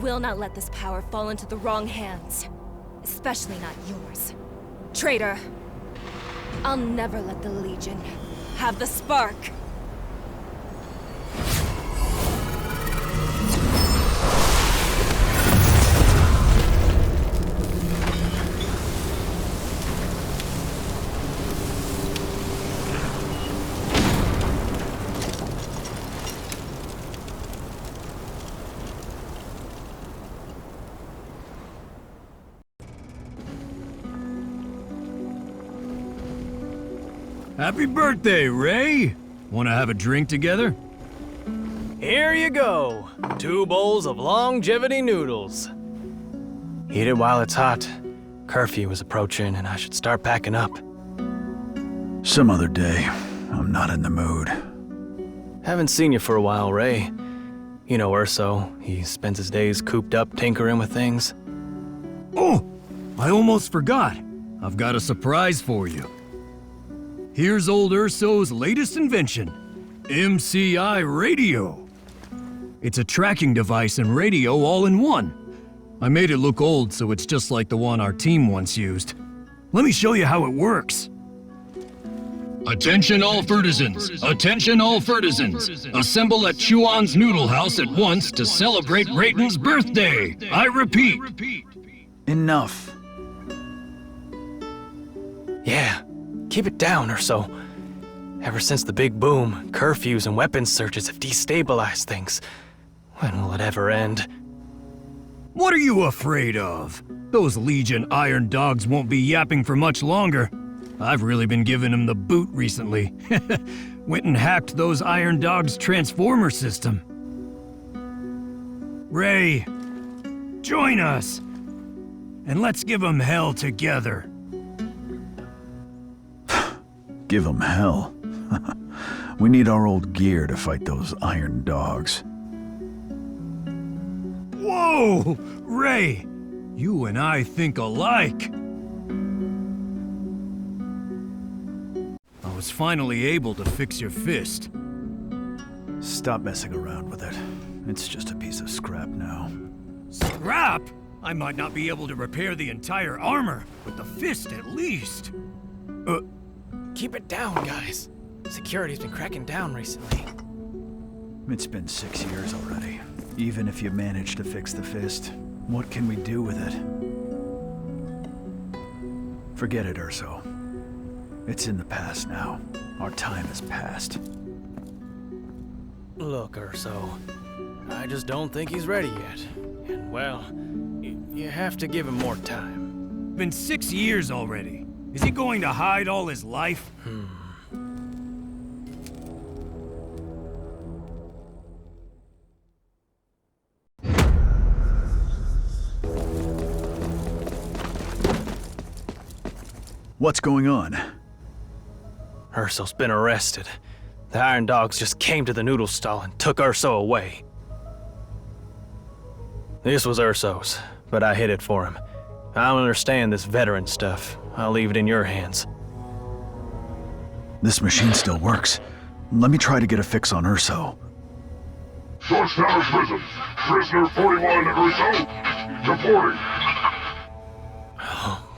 will not let this power fall into the wrong hands. Especially not yours. Traitor! I'll never let the Legion have the spark! Happy birthday, Ray! Wanna have a drink together? Here you go. 2 bowls of longevity noodles. Eat it while it's hot. Curfew is approaching and I should start packing up. Some other day. I'm not in the mood. Haven't seen you for a while, Ray. You know Urso. He spends his days cooped up tinkering with things. Oh! I almost forgot. I've got a surprise for you. Here's old Urso's latest invention, MCI radio. It's a tracking device and radio all in one. I made it look old so it's just like the one our team once used. Let me show you how it works. Attention all F.I.S.T. Attention all F.I.S.T. Assemble at Chuan's Noodle House at once to celebrate Rayton's birthday. I repeat. Enough. Yeah. Keep it down, Urso. Ever since the big boom, curfews and weapons searches have destabilized things. When will it ever end? What are you afraid of? Those Legion iron dogs won't be yapping for much longer. I've really been giving them the boot recently. Went and hacked those iron dogs' transformer system. Ray, join us. And let's give them hell together. Give them hell. We need our old gear to fight those iron dogs. Whoa! Ray, you and I think alike. I was finally able to fix your fist. Stop messing around with it. It's just a piece of scrap now. Scrap? I might not be able to repair the entire armor, but the fist at least. Keep it down, guys. Security's been cracking down recently. It's been 6 years already. Even if you manage to fix the fist, what can we do with it? Forget it, Urso. It's in the past now. Our time has passed. Look, Urso. I just don't think he's ready yet. And, well, you have to give him more time. Been 6 years already. Is he going to hide all his life? What's going on? Urso's been arrested. The Iron Dogs just came to the noodle stall and took Urso away. This was Urso's, but I hid it for him. I don't understand this veteran stuff. I'll leave it in your hands. This machine still works. Let me try to get a fix on Urso. Georgetown Prison. Prisoner 41 Urso. Reporting.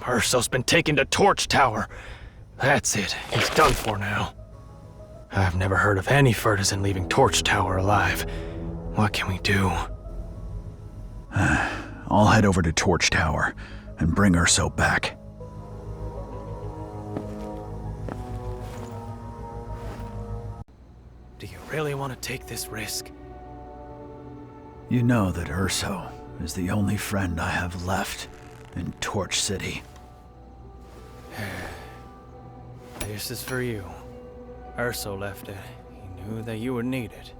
Urso's been taken to Torch Tower. That's it. He's done for now. I've never heard of any F.I.S.T. leaving Torch Tower alive. What can we do? I'll head over to Torch Tower and bring Urso back. Do you really want to take this risk? You know that Urso is the only friend I have left in Torch City. This is for you. Urso left it. He knew that you would need it.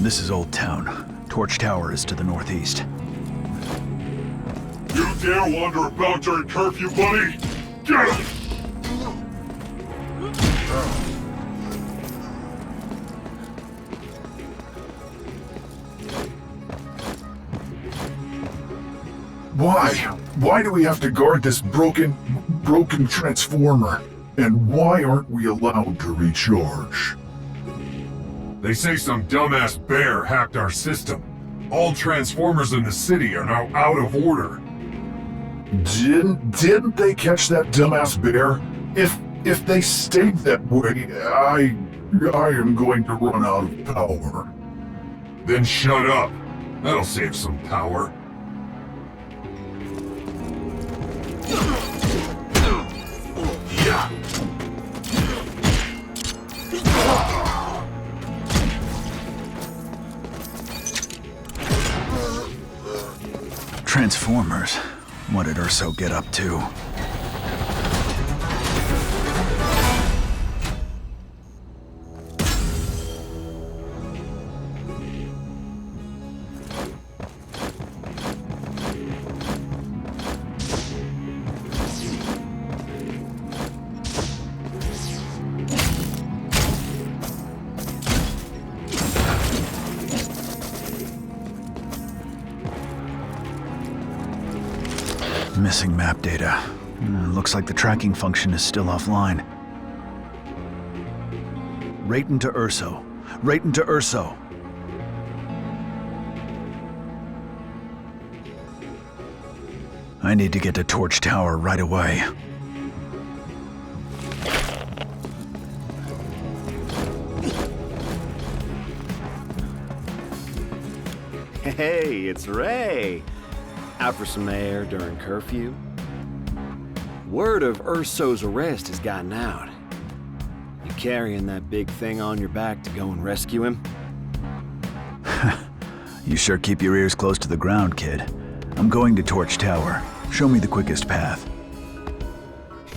This is Old Town. Torch Tower is to the northeast. dare wander about during curfew, buddy? Get him! Why do we have to guard this broken transformer? And why aren't we allowed to recharge? They say some dumbass bear hacked our system. All transformers in the city are now out of order. Didn't they catch that dumbass bear? If they stayed that way, I am going to run out of power. Then shut up. That'll save some power. Transformers. What did Urso get up to? Missing map data. Looks like the tracking function is still offline. Rayton to Urso. Rayton to Urso. I need to get to Torch Tower right away. Hey, it's Ray. Out for some air during curfew. Word of Urso's arrest has gotten out. You carrying that big thing on your back to go and rescue him? You sure keep your ears close to the ground, kid. I'm going to Torch Tower. Show me the quickest path.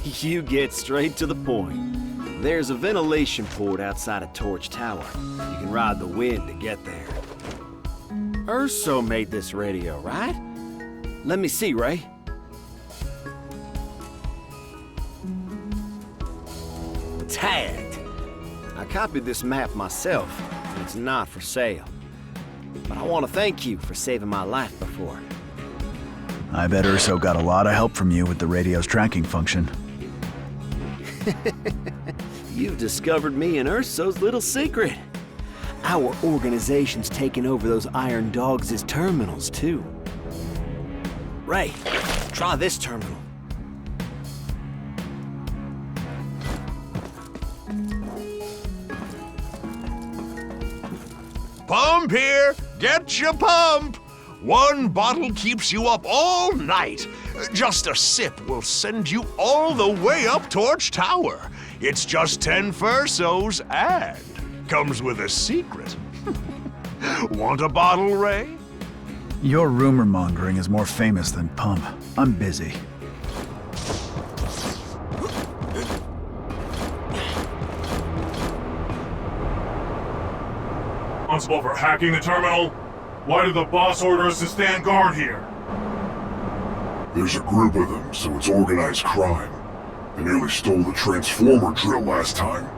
You get straight to the point. There's a ventilation port outside of Torch Tower. You can ride the wind to get there. Urso made this radio, right? Let me see, Ray. Tagged. I copied this map myself, and it's not for sale. But I want to thank you for saving my life before. I bet Urso got a lot of help from you with the radio's tracking function. You've discovered me and Urso's little secret. Our organization's taken over those Iron Dogs' terminals, too. Ray, try this terminal. Pump here! Get your pump! One bottle keeps you up all night. Just a sip will send you all the way up Torch Tower. It's just 10 F.I.S.Tos and comes with a secret. Want a bottle, Ray? Your rumor mongering is more famous than Pump. I'm busy. Responsible for hacking the terminal? Why did the boss order us to stand guard here? There's a group of them, so it's organized crime. They nearly stole the transformer drill last time.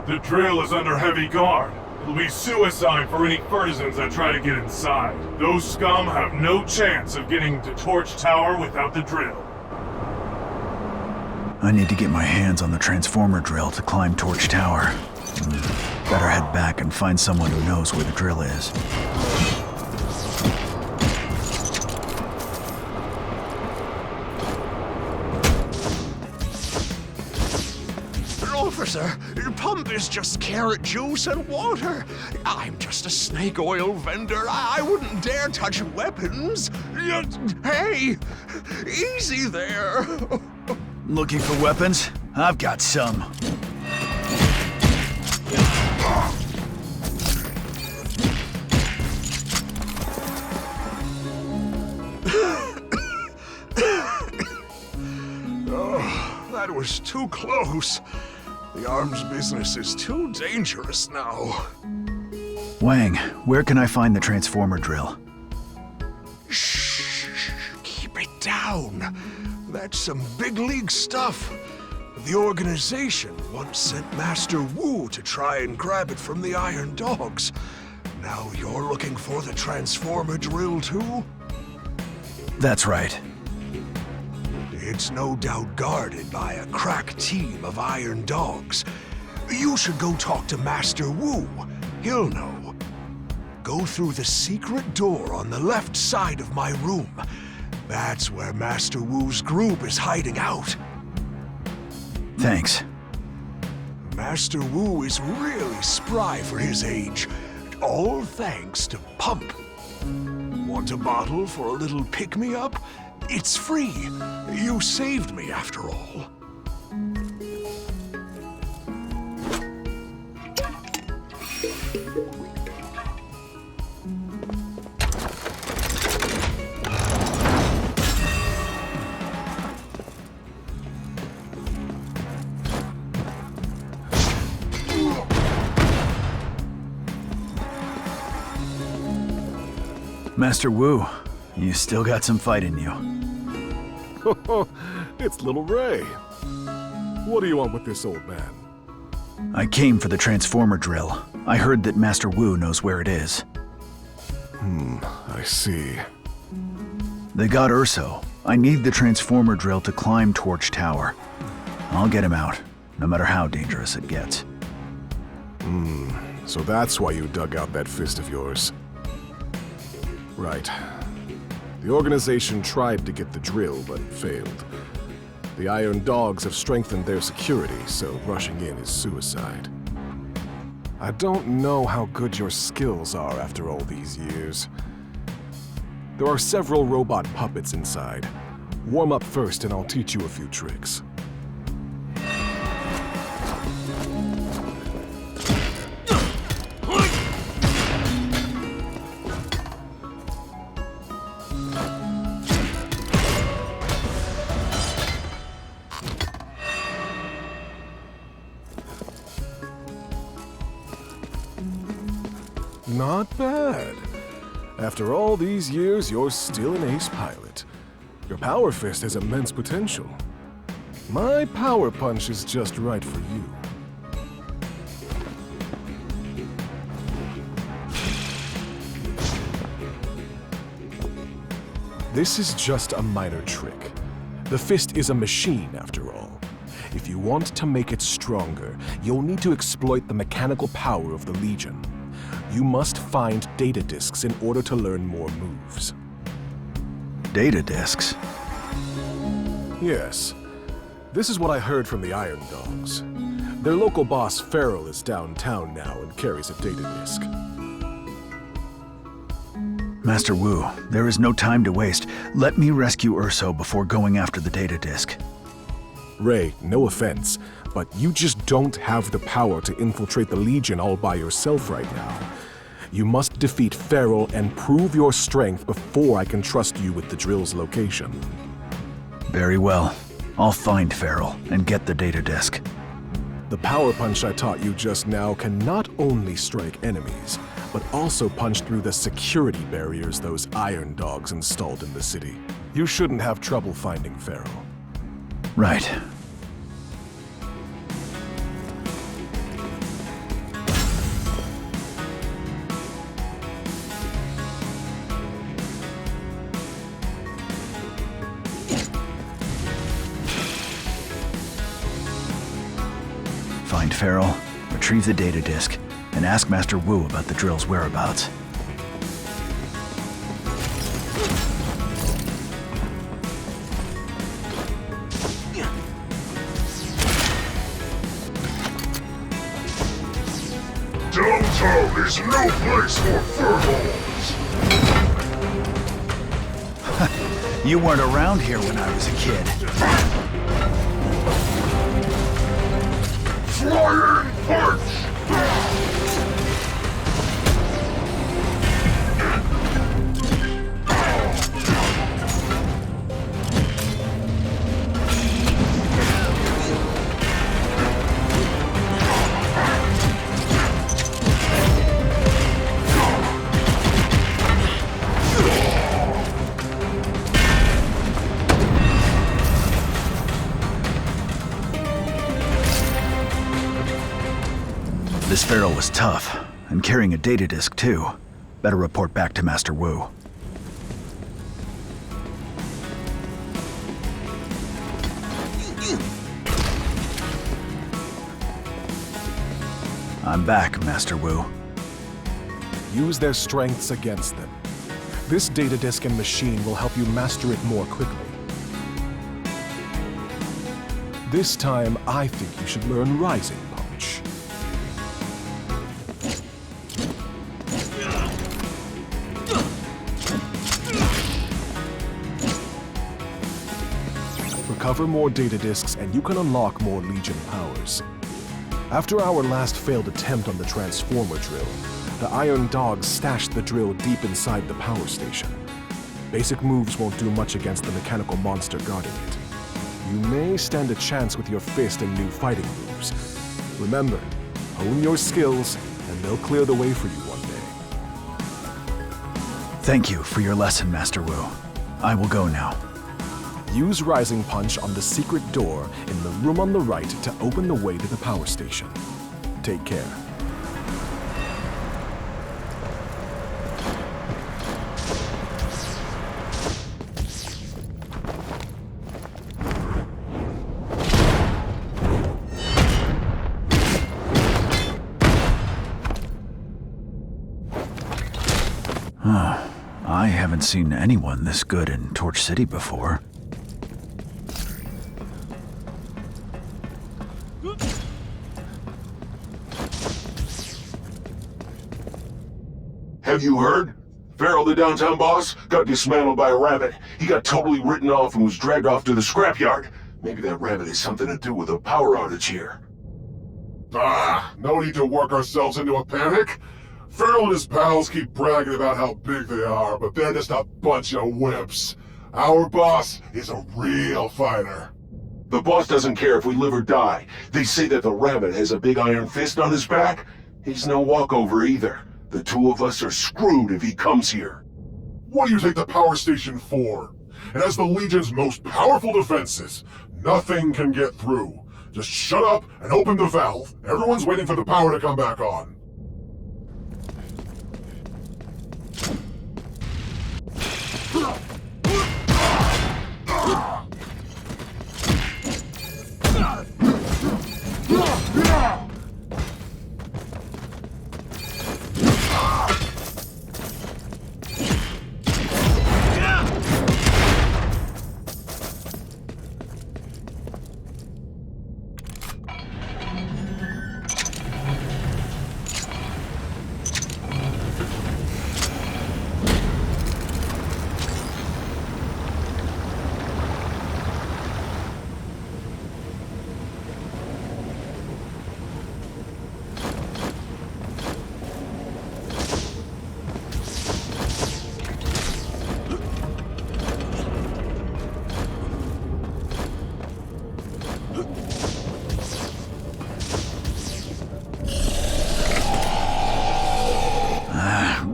The drill is under heavy guard. It'll be suicide for any partisans that try to get inside. Those scum have no chance of getting to Torch Tower without the drill. I need to get my hands on the transformer drill to climb Torch Tower. Better head back and find someone who knows where the drill is. Officer, pump is just carrot juice and water. I'm just a snake oil vendor. I wouldn't dare touch weapons. Hey, easy there. Looking for weapons? I've got some. Oh, that was too close. The arms business is too dangerous now. Wang, where can I find the transformer drill? Shh, keep it down. That's some big league stuff. The organization once sent Master Wu to try and grab it from the Iron Dogs. Now you're looking for the Transformer drill too? That's right. It's no doubt guarded by a crack team of Iron Dogs. You should go talk to Master Wu. He'll know. Go through the secret door on the left side of my room. That's where Master Wu's group is hiding out. Thanks. Master Wu is really spry for his age. All thanks to Pump. Want a bottle for a little pick-me-up? It's free. You saved me after all. Master Wu, you still got some fight in you. It's little Ray. What do you want with this old man? I came for the Transformer drill. I heard that Master Wu knows where it is. I see. They got Urso. I need the Transformer drill to climb Torch Tower. I'll get him out, no matter how dangerous it gets. So that's why you dug out that fist of yours. Right. The organization tried to get the drill, but failed. The Iron Dogs have strengthened their security, so rushing in is suicide. I don't know how good your skills are after all these years. There are several robot puppets inside. Warm up first and I'll teach you a few tricks. Not bad. After all these years, you're still an ace pilot. Your Power Fist has immense potential. My Power Punch is just right for you. This is just a minor trick. The fist is a machine, after all. If you want to make it stronger, you'll need to exploit the mechanical power of the Legion. You must find data disks in order to learn more moves. Data disks? Yes. This is what I heard from the Iron Dogs. Their local boss, Farrell, is downtown now and carries a data disk. Master Wu, there is no time to waste. Let me rescue Urso before going after the data disk. Ray, no offense, but you just don't have the power to infiltrate the Legion all by yourself right now. You must defeat Farrell and prove your strength before I can trust you with the drill's location. Very well. I'll find Farrell and get the data disk. The power punch I taught you just now can not only strike enemies, but also punch through the security barriers those Iron Dogs installed in the city. You shouldn't have trouble finding Farrell. Right. Find Farrell, retrieve the data disk, and ask Master Wu about the drill's whereabouts. Downtown is no place for furballs! You weren't around here when I was a kid. Flying punch! This Feral was tough, and carrying a data disk too. Better report back to Master Wu. I'm back, Master Wu. Use their strengths against them. This data disk and machine will help you master it more quickly. This time, I think you should learn Rising Punch. Recover more data disks and you can unlock more Legion powers. After our last failed attempt on the transformer drill, the Iron Dogs stashed the drill deep inside the power station. Basic moves won't do much against the mechanical monster guarding it. You may stand a chance with your fist and new fighting moves. Remember, hone your skills and they'll clear the way for you one day. Thank you for your lesson, Master Wu. I will go now. Use Rising Punch on the secret door in the room on the right to open the way to the power station. Take care. I haven't seen anyone this good in Torch City before. Have you heard? Feral, the downtown boss, got dismantled by a rabbit. He got totally written off and was dragged off to the scrapyard. Maybe that rabbit has something to do with a power outage here. No need to work ourselves into a panic. Feral and his pals keep bragging about how big they are, but they're just a bunch of wimps. Our boss is a real fighter. The boss doesn't care if we live or die. They say that the rabbit has a big iron fist on his back. He's no walkover either. The two of us are screwed if he comes here. What do you take the power station for? It has the Legion's most powerful defenses. Nothing can get through. Just shut up and open the valve. Everyone's waiting for the power to come back on.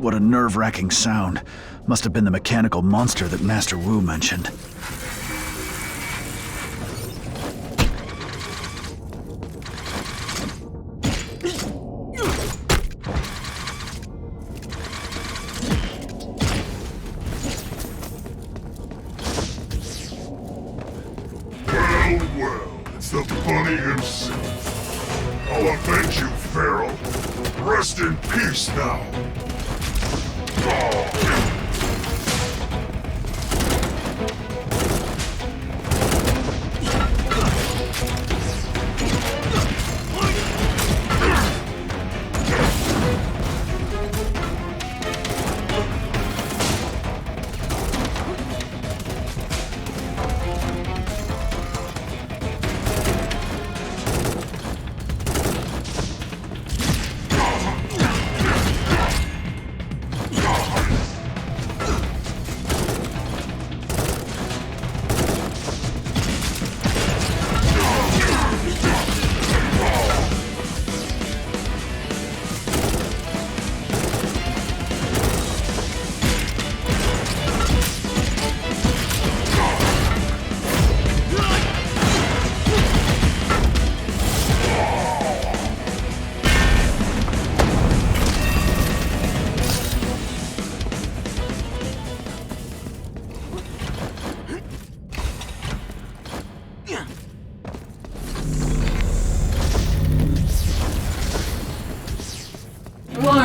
What a nerve-wracking sound. Must have been the mechanical monster that Master Wu mentioned. Well, it's the bunny himself. I'll avenge you, Feral. Rest in peace now.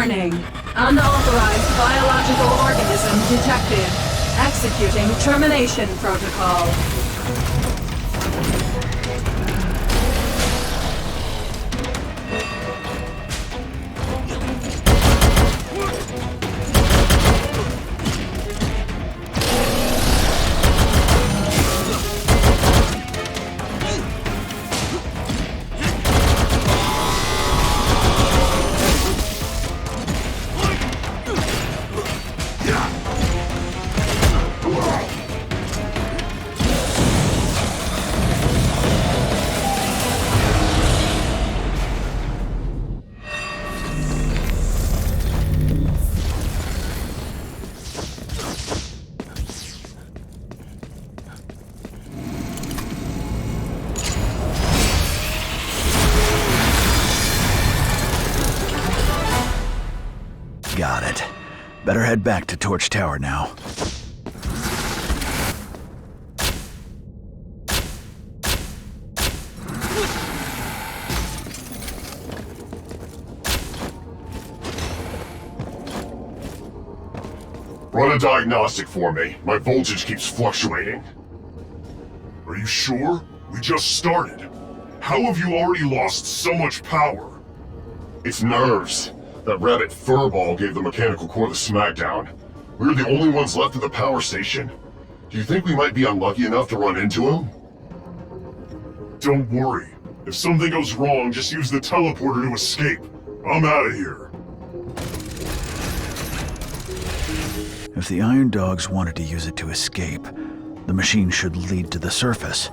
Warning. Unauthorized biological organism detected. Executing termination protocol. Got it. Better head back to Torch Tower now. Run a diagnostic for me. My voltage keeps fluctuating. Are you sure? We just started. How have you already lost so much power? It's nerves. That rabbit furball gave the mechanical core the smackdown. We're the only ones left at the power station. Do you think we might be unlucky enough to run into him? Don't worry. If something goes wrong, just use the teleporter to escape. I'm out of here. If the Iron Dogs wanted to use it to escape, the machine should lead to the surface.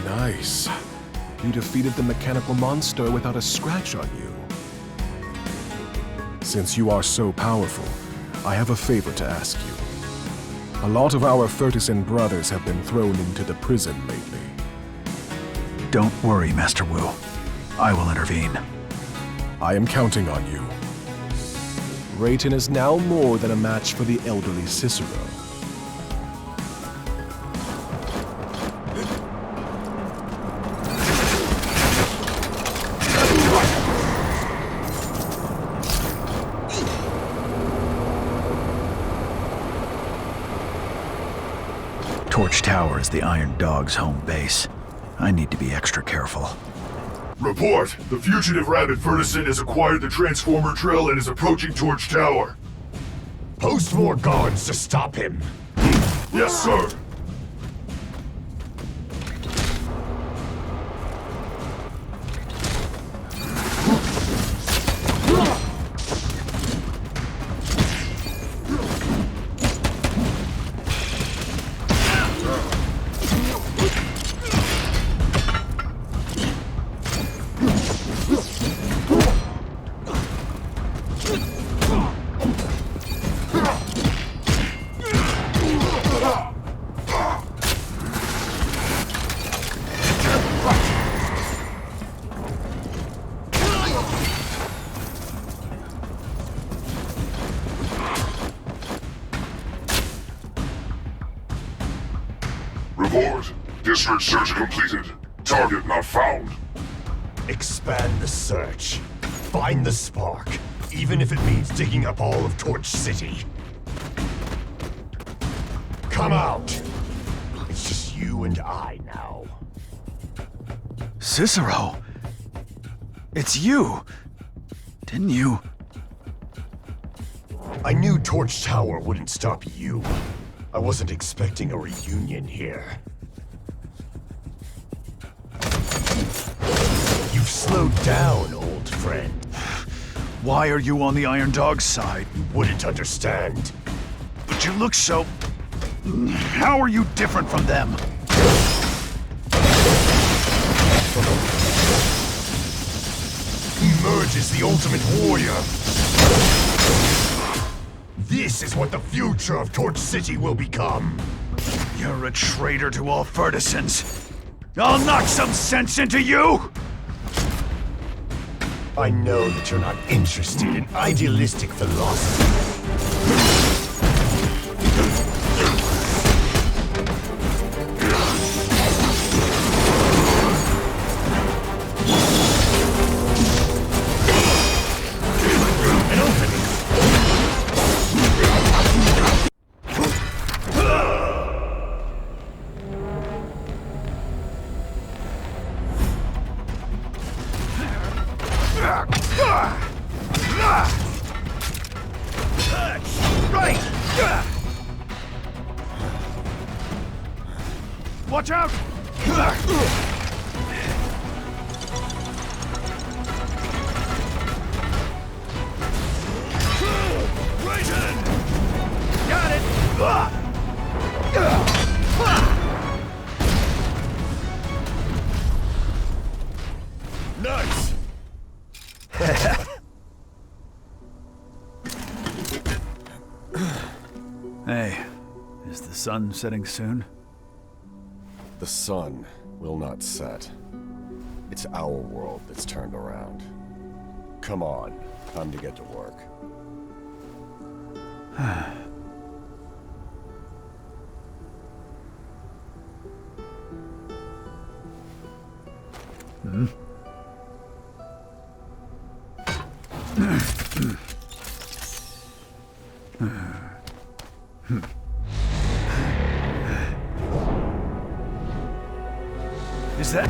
Nice. You defeated the mechanical monster without a scratch on you. Since you are so powerful, I have a favor to ask you. A lot of our F.I.S.T brothers have been thrown into the prison lately. Don't worry, Master Wu. I will intervene. I am counting on you. Rayton is now more than a match for the elderly Cicero. Torch Tower is the Iron Dog's home base. I need to be extra careful. Report! The fugitive rabbit Ferguson has acquired the transformer drill and is approaching Torch Tower. Post more guards to stop him. Yes, sir. Report. District search completed. Target not found. Expand the search. Find the spark, even if it means digging up all of Torch City. Come out. It's just you and I now. Cicero! It's you! Didn't you? I knew Torch Tower wouldn't stop you. I wasn't expecting a reunion here. You've slowed down, old friend. Why are you on the Iron Dog's side? You wouldn't understand. But you look so... How are you different from them? Emerge as the ultimate warrior. This is what the future of Torch City will become. You're a traitor to all F.I.S.Ts. I'll knock some sense into you! I know that you're not interested in idealistic philosophy. Watch out! Rayton! Got it! Nice! Hey, is the sun setting soon? The sun will not set. It's our world that's turned around. Come on, time to get to work. Is that...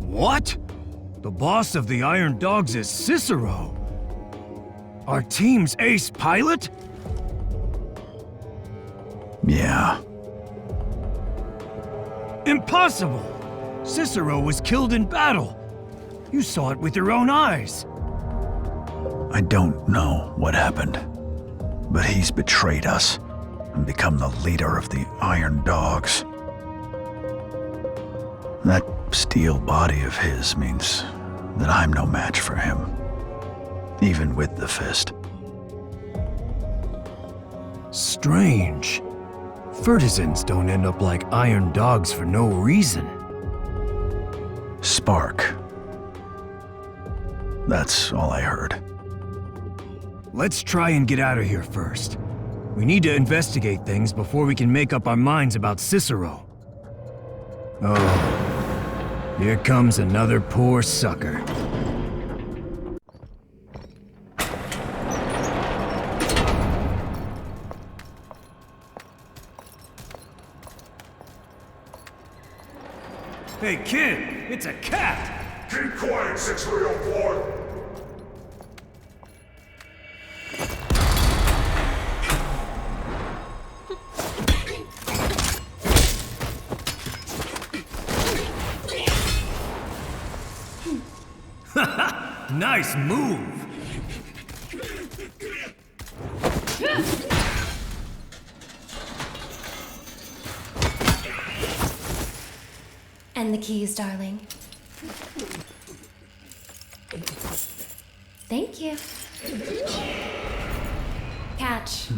What? The boss of the Iron Dogs is Cicero? Our team's ace pilot? Yeah. Impossible! Cicero was killed in battle. You saw it with your own eyes. I don't know what happened, but he's betrayed us and become the leader of the Iron Dogs. That steel body of his means that I'm no match for him, even with the fist. Strange. Furtisans don't end up like Iron Dogs for no reason. Spark. That's all I heard. Let's try and get out of here first. We need to investigate things before we can make up our minds about Cicero. Oh, here comes another poor sucker. Hey kid, it's a cat! Keep quiet, 634! Nice move! And the keys, darling. Thank you. Catch.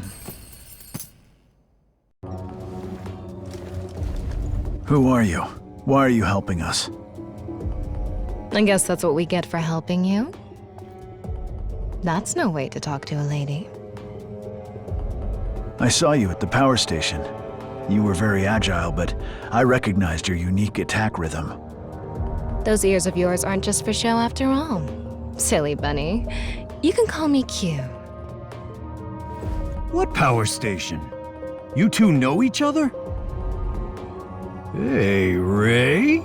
Who are you? Why are you helping us? I guess that's what we get for helping you. That's no way to talk to a lady. I saw you at the power station. You were very agile, but I recognized your unique attack rhythm. Those ears of yours aren't just for show after all. Silly bunny. You can call me Q. What power station? You two know each other? Hey, Ray?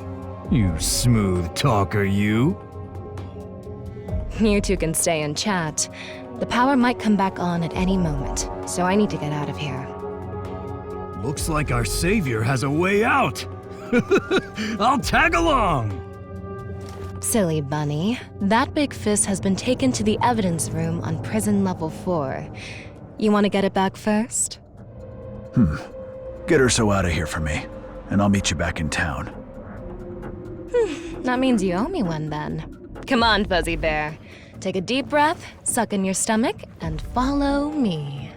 You smooth talker, you. You two can stay and chat. The power might come back on at any moment, so I need to get out of here. Looks like our savior has a way out. I'll tag along. Silly bunny. That big fist has been taken to the evidence room on prison level 4. You want to get it back first? Get her so out of here for me. and I'll meet you back in town. That means you owe me one then. Come on, Fuzzy Bear. Take a deep breath, suck in your stomach, and follow me.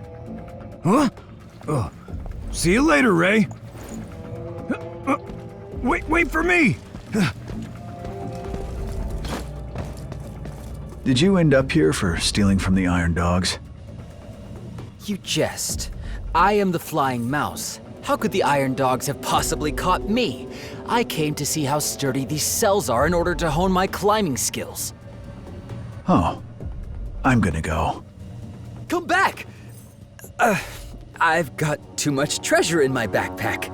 Huh? See you later, Ray. Wait for me! Did you end up here for stealing from the Iron Dogs? You jest. I am the Flying Mouse. How could the Iron Dogs have possibly caught me? I came to see how sturdy these cells are in order to hone my climbing skills. Oh, I'm gonna go. Come back! I've got too much treasure in my backpack.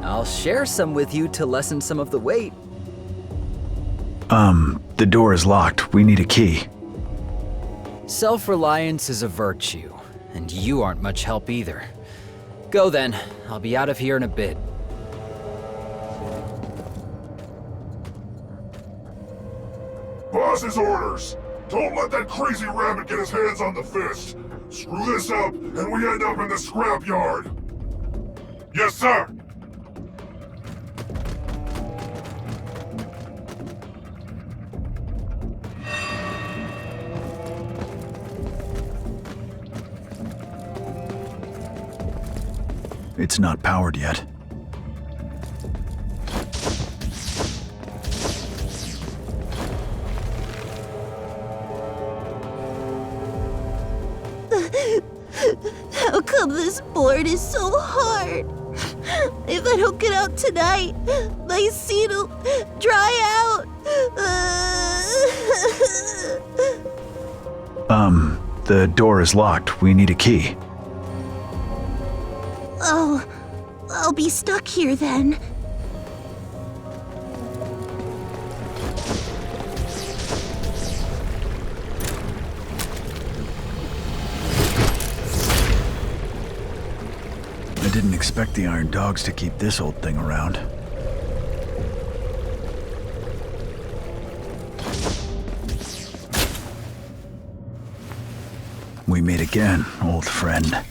I'll share some with you to lessen some of the weight. The door is locked. We need a key. Self-reliance is a virtue, and you aren't much help either. Go then. I'll be out of here in a bit. Boss's orders! Don't let that crazy rabbit get his hands on the fist! Screw this up, and we end up in the scrapyard! Yes, sir! It's not powered yet. How come this board is so hard? If I don't get out tonight, my seat'll dry out. The door is locked. We need a key. Oh, I'll be stuck here then. I didn't expect the Iron Dogs to keep this old thing around. We meet again, old friend.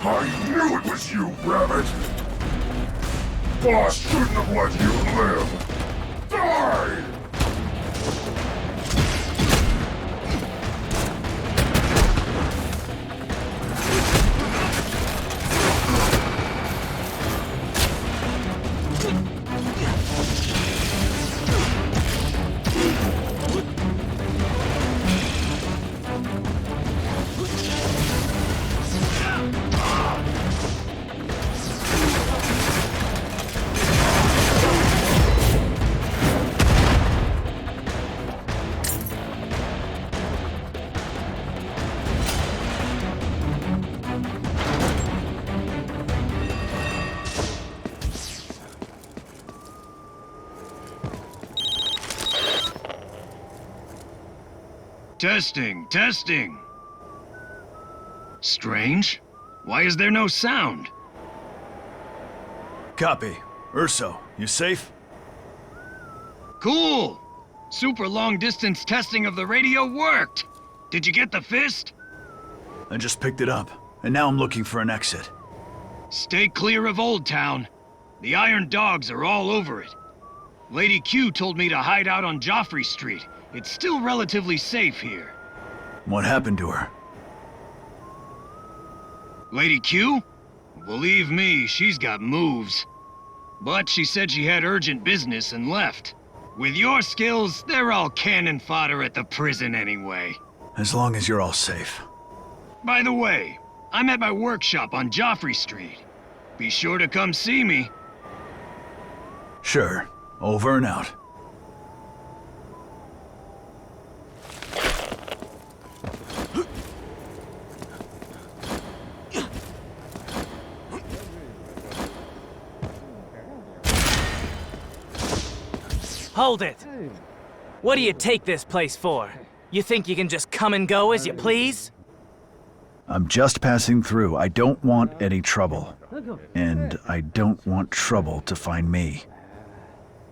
I knew it was you, Rabbit! Boss shouldn't have let you live! Die! Testing. Strange. Why is there no sound? Copy. Urso, you safe? Cool! Super long-distance testing of the radio worked! Did you get the fist? I just picked it up, and now I'm looking for an exit. Stay clear of Old Town. The Iron Dogs are all over it. Lady Q told me to hide out on Joffrey Street. It's still relatively safe here. What happened to her? Lady Q? Believe me, she's got moves. But she said she had urgent business and left. With your skills, they're all cannon fodder at the prison anyway. As long as you're all safe. By the way, I'm at my workshop on Joffrey Street. Be sure to come see me. Sure. Over and out. Hold it! What do you take this place for? You think you can just come and go as you please? I'm just passing through. I don't want any trouble. And I don't want trouble to find me.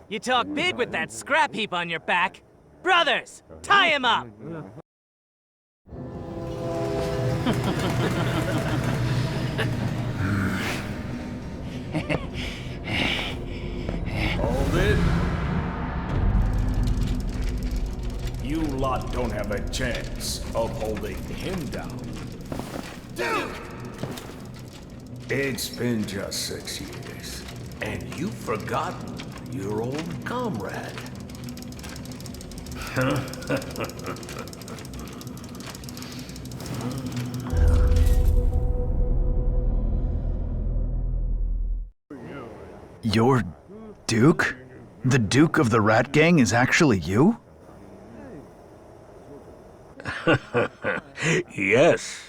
You talk big with that scrap heap on your back. Brothers, tie him up! Hold it. You lot don't have a chance of holding him down. Duke! It's been just 6 years, and you've forgotten your old comrade. You're Duke? The Duke of the Rat Gang is actually you? Yes,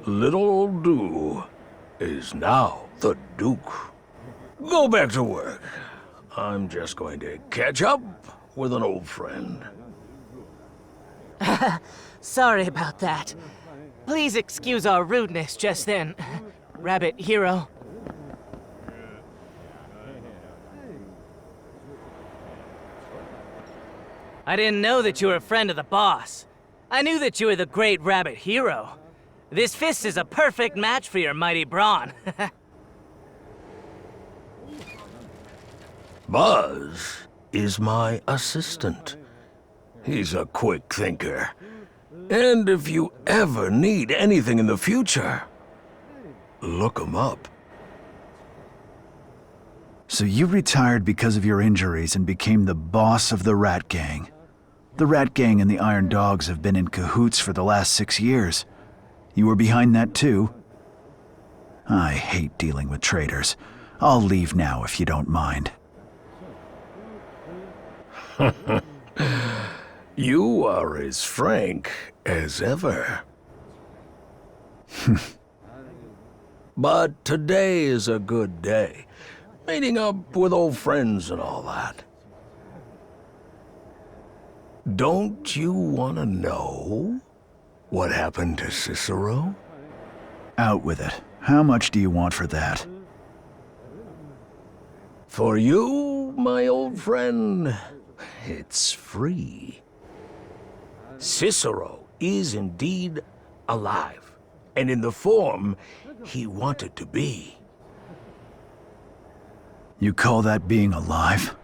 little old Doo is now the Duke. Go back to work. I'm just going to catch up with an old friend. Sorry about that. Please excuse our rudeness just then, Rabbit Hero. I didn't know that you were a friend of the boss. I knew that you were the great Rabbit Hero. This fist is a perfect match for your mighty brawn. Buzz is my assistant. He's a quick thinker. And if you ever need anything in the future, look him up. So you retired because of your injuries and became the boss of the Rat Gang. The Rat Gang and the Iron Dogs have been in cahoots for the last 6 years. You were behind that too? I hate dealing with traitors. I'll leave now if you don't mind. You are as frank as ever. But today is a good day. Meeting up with old friends and all that. Don't you want to know what happened to Cicero? Out with it. How much do you want for that? For you, my old friend, it's free. Cicero is indeed alive, and in the form he wanted to be. You call that being alive?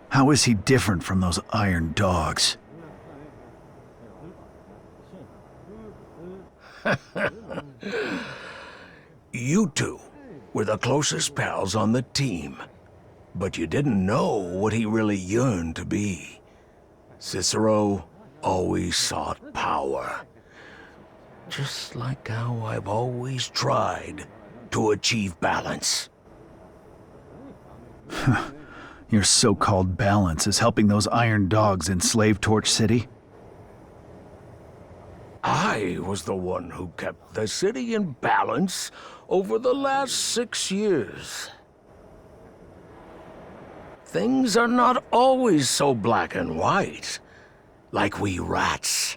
How is he different from those Iron Dogs? You two were the closest pals on the team, but you didn't know what he really yearned to be. Cicero always sought power, just like how I've always tried to achieve balance. Your so-called balance is helping those Iron Dogs enslave Torch City? I was the one who kept the city in balance over the last 6 years. Things are not always so black and white, like we rats.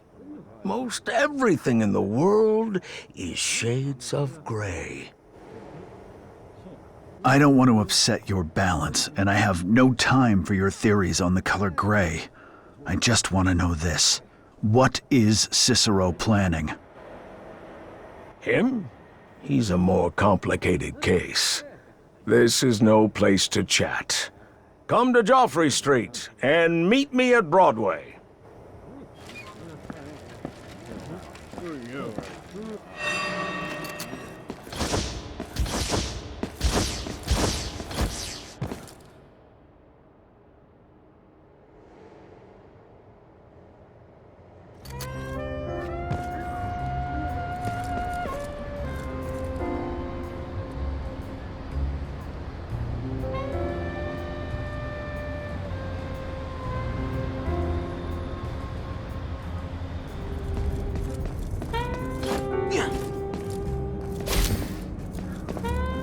Most everything in the world is shades of gray. I don't want to upset your balance, and I have no time for your theories on the color gray. I just want to know this. What is Cicero planning? Him? He's a more complicated case. This is no place to chat. Come to Joffrey Street and meet me at Broadway.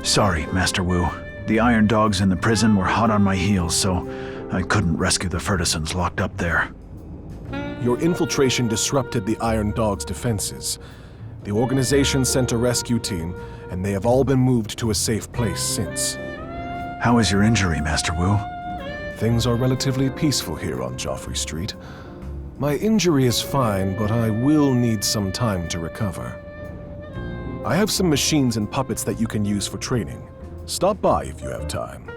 Sorry, Master Wu. The Iron Dogs in the prison were hot on my heels, so I couldn't rescue the Fergusons locked up there. Your infiltration disrupted the Iron Dog's defenses. The organization sent a rescue team, and they have all been moved to a safe place since. How is your injury, Master Wu? Things are relatively peaceful here on Joffrey Street. My injury is fine, but I will need some time to recover. I have some machines and puppets that you can use for training. Stop by if you have time.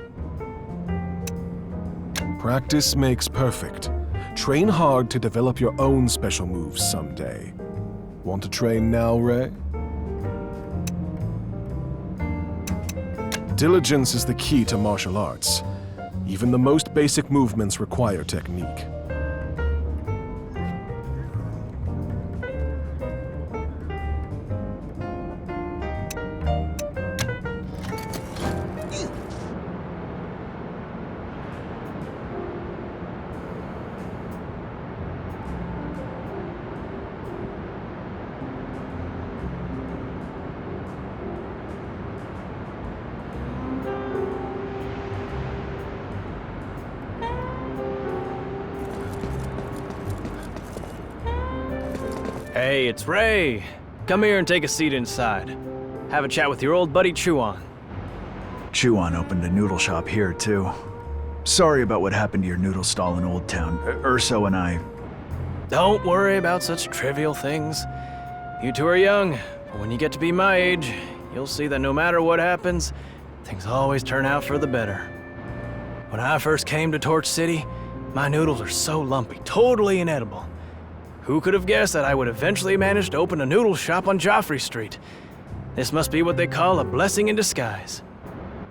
Practice makes perfect. Train hard to develop your own special moves someday. Want to train now, Ray? Diligence is the key to martial arts. Even the most basic movements require technique. Hey, it's Ray. Come here and take a seat inside. Have a chat with your old buddy Chuan. Chuan opened a noodle shop here, too. Sorry about what happened to your noodle stall in Old Town. Urso and I... Don't worry about such trivial things. You two are young, but when you get to be my age, you'll see that no matter what happens, things always turn out for the better. When I first came to Torch City, my noodles are so lumpy, totally inedible. Who could have guessed that I would eventually manage to open a noodle shop on Joffrey Street? This must be what they call a blessing in disguise.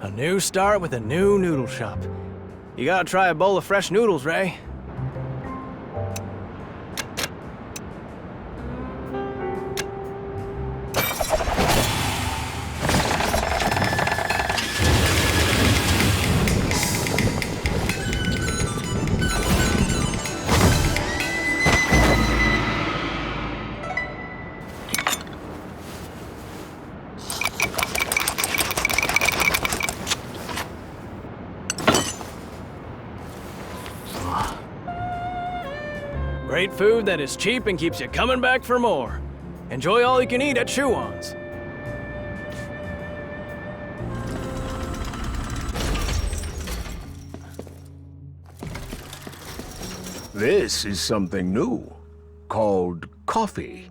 A new start with a new noodle shop. You gotta try a bowl of fresh noodles, Ray. Great food that is cheap and keeps you coming back for more. Enjoy all you can eat at Chuan's. This is something new, called coffee.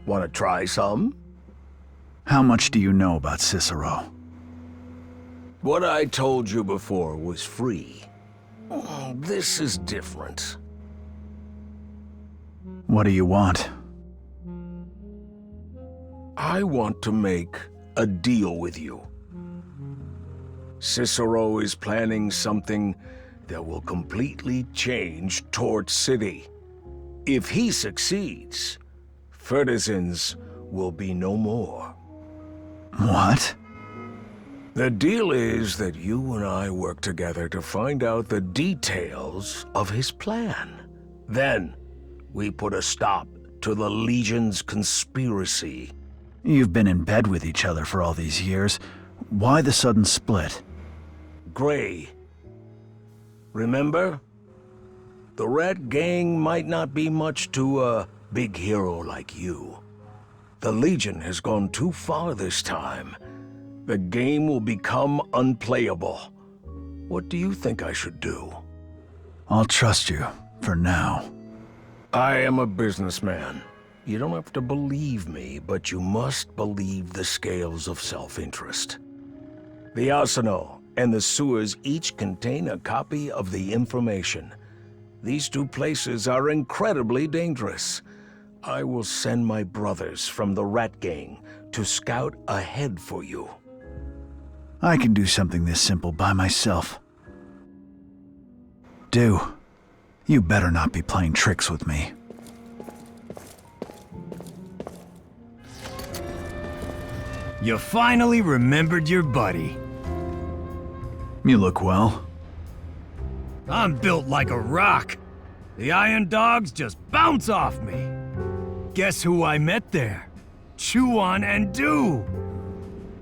Want to try some? How much do you know about Cicero? What I told you before was free. This is different. What do you want? I want to make a deal with you. Cicero is planning something that will completely change Torch City. If he succeeds, Fertisans will be no more. What? The deal is that you and I work together to find out the details of his plan. Then, we put a stop to the Legion's conspiracy. You've been in bed with each other for all these years. Why the sudden split? Gray. Remember? The Rat Gang might not be much to a big hero like you. The Legion has gone too far this time. The game will become unplayable. What do you think I should do? I'll trust you, for now. I am a businessman. You don't have to believe me, but you must believe the scales of self-interest. The arsenal and the sewers each contain a copy of the information. These two places are incredibly dangerous. I will send my brothers from the Rat Gang to scout ahead for you. I can do something this simple by myself. You better not be playing tricks with me. You finally remembered your buddy. You look well. I'm built like a rock. The Iron Dogs just bounce off me. Guess who I met there? Chuan and Du.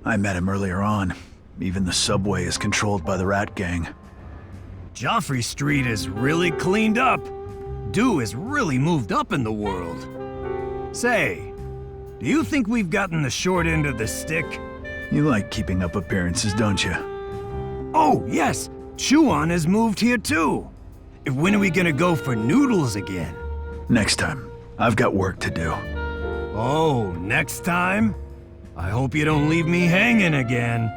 I met him earlier on. Even the subway is controlled by the Rat Gang. Joffrey Street is really cleaned up. Du has really moved up in the world. Say, do you think we've gotten the short end of the stick? You like keeping up appearances, don't you? Oh, yes! Chuan has moved here too! When are we gonna go for noodles again? Next time. I've got work to do. Oh, next time? I hope you don't leave me hanging again.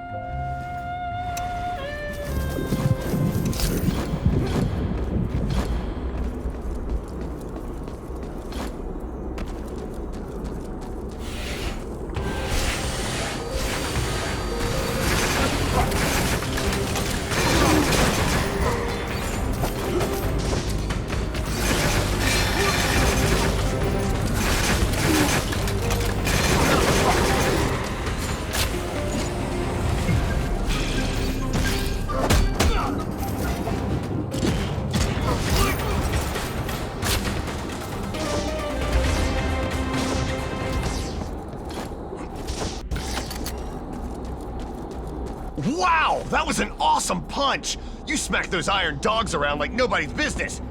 Wow, that was an awesome punch! You smacked those iron dogs around like nobody's business!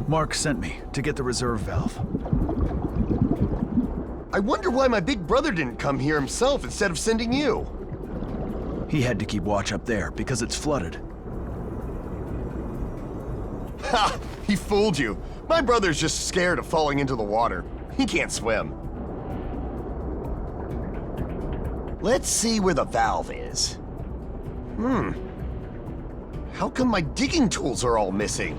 Mark sent me to get the reserve valve. I wonder why my big brother didn't come here himself instead of sending you. He had to keep watch up there because it's flooded. Ha! He fooled you. My brother's just scared of falling into the water. He can't swim. Let's see where the valve is. How come my digging tools are all missing?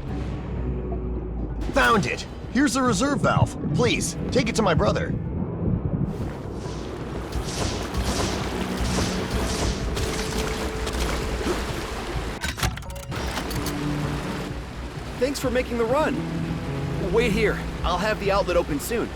Found it! Here's the reserve valve. Please, take it to my brother. Thanks for making the run. Wait here. I'll have the outlet open soon.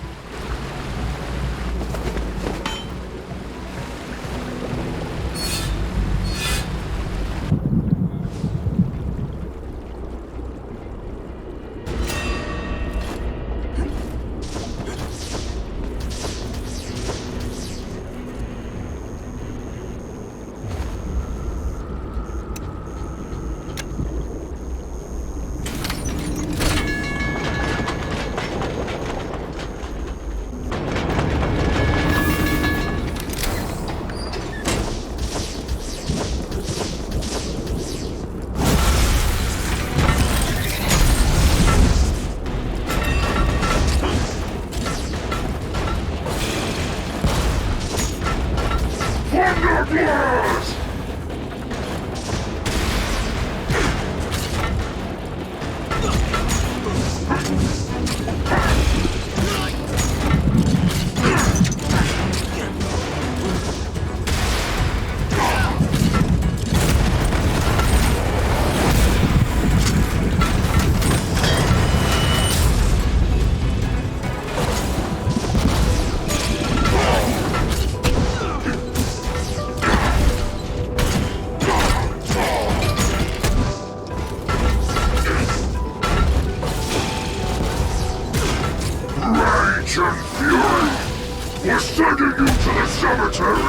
We're sending you to the cemetery!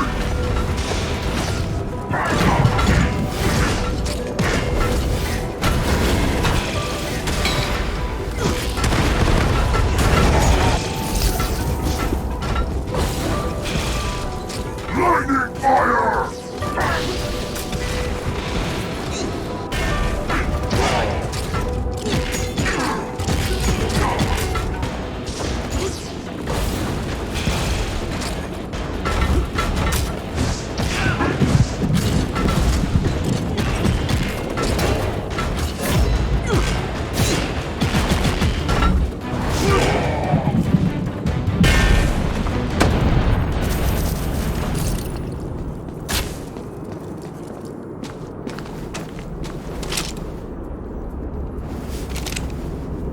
Lightning fire!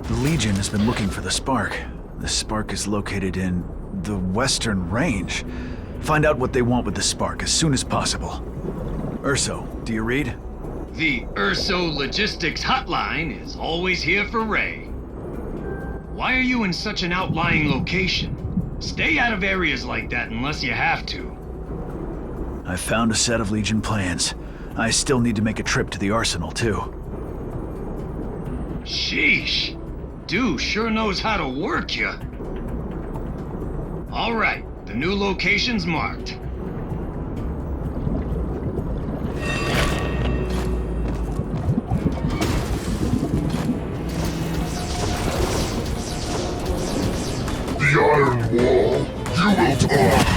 The Legion has been looking for the spark. The spark is located in the Western Range. Find out what they want with the spark as soon as possible. Urso, do you read? The Urso Logistics Hotline is always here for Ray. Why are you in such an outlying location? Stay out of areas like that unless you have to. I found a set of Legion plans. I still need to make a trip to the arsenal, too. Sheesh. do sure knows how to work you. All right, the new location's marked. The Iron Wall, you will die!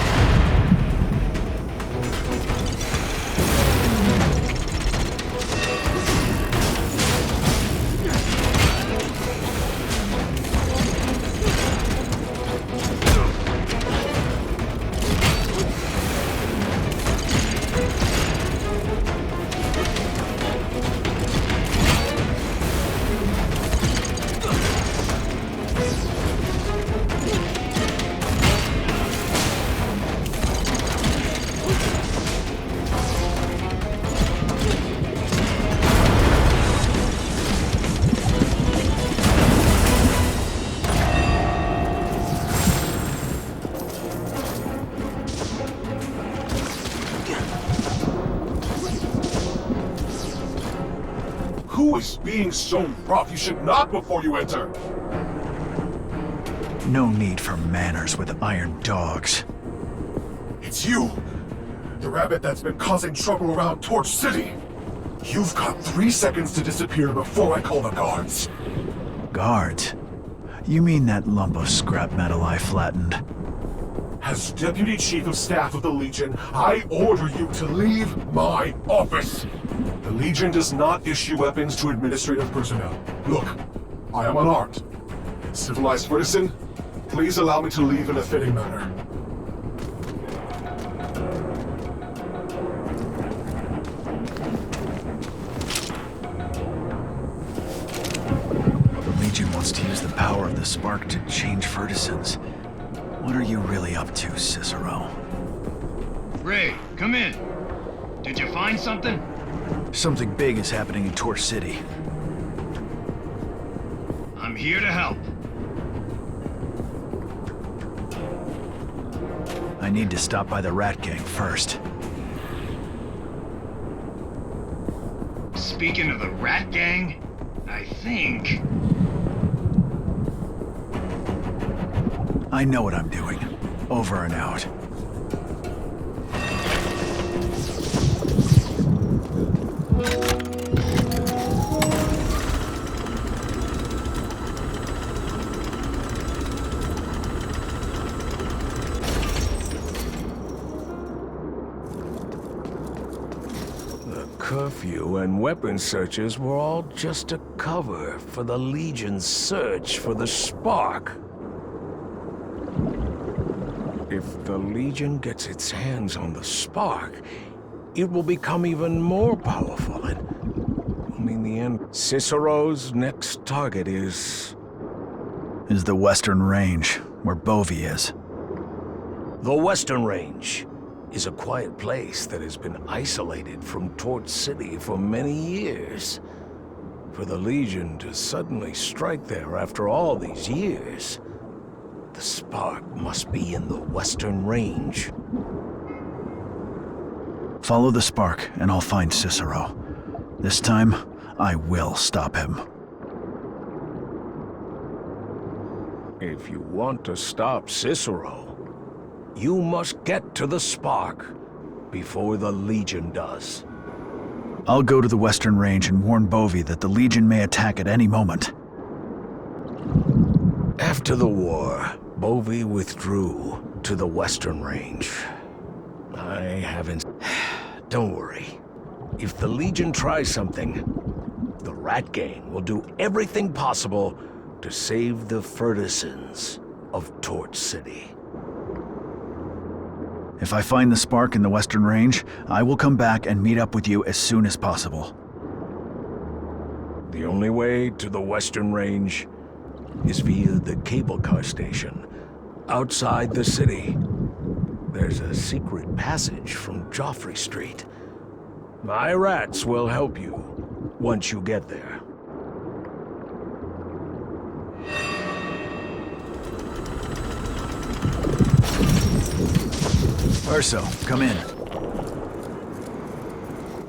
Who is being so rough? You should knock before you enter! No need for manners with iron dogs. It's you! The rabbit that's been causing trouble around Torch City! You've got 3 seconds to disappear before I call the guards. Guards? You mean that lump of scrap metal I flattened? As Deputy Chief of Staff of the Legion, I order you to leave my office! The Legion does not issue weapons to administrative personnel. Look, I am unarmed. Civilized citizen, please allow me to leave in a fitting manner. The Legion wants to use the power of the spark to change Fertisons. What are you really up to, Cicero? Ray, come in. Did you find something? Something big is happening in Torch City. I'm here to help. I need to stop by the Rat Gang first. Speaking of the Rat Gang, I think... I know what I'm doing. Over and out. Curfew and weapon searches were all just a cover for the Legion's search for the spark. If the Legion gets its hands on the spark, it will become even more powerful and in the end, Cicero's next target is the Western Range, where Bovey is. The Western Range is a quiet place that has been isolated from Torch City for many years. For the Legion to suddenly strike there after all these years, the spark must be in the Western Range. Follow the spark, and I'll find Cicero. This time, I will stop him. If you want to stop Cicero, you must get to the spark before the Legion does. I'll go to the Western Range and warn Bovey that the Legion may attack at any moment. After the war, Bovey withdrew to the Western Range. I haven't... Don't worry. If the Legion tries something, the Rat Gang will do everything possible to save the Fertisons of Torch City. If I find the spark in the Western Range, I will come back and meet up with you as soon as possible. The only way to the Western Range is via the cable car station outside the city. There's a secret passage from Joffrey Street. My rats will help you once you get there. Urso, come in.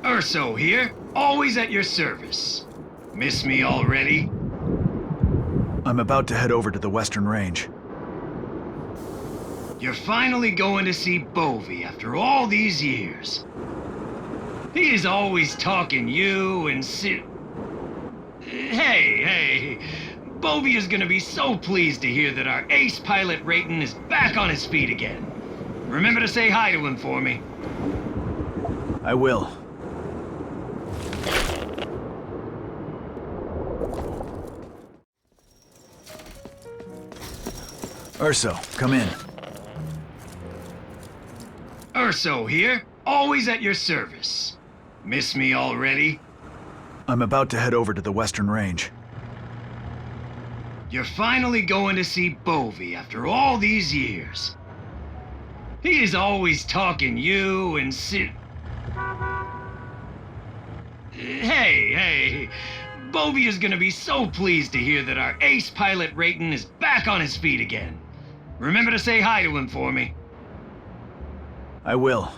Urso here, always at your service. Miss me already? I'm about to head over to the Western Range. You're finally going to see Bovey after all these years. He is always talking you and Hey, Bovey is gonna be so pleased to hear that our ace pilot Rayton is back on his feet again. Remember to say hi to him for me. I will. Urso, come in. Urso here, always at your service. Miss me already? I'm about to head over to the Western Range. You're finally going to see Bovey after all these years. He is always talking you and Hey, Bovey is gonna be so pleased to hear that our ace pilot Rayton is back on his feet again. Remember to say hi to him for me. I will.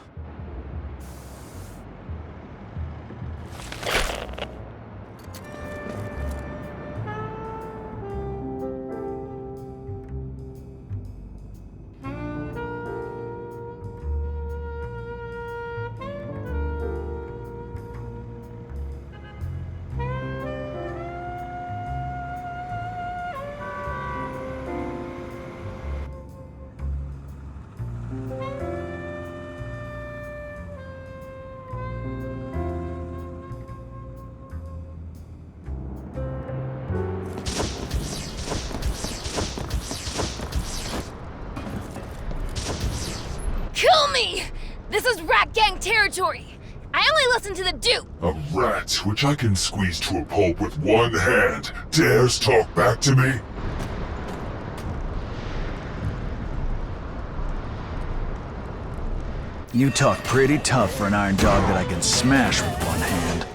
Kill me! This is Rat Gang territory! I only listen to the Duke! A rat which I can squeeze to a pulp with one hand dares talk back to me? You talk pretty tough for an iron dog that I can smash with one hand.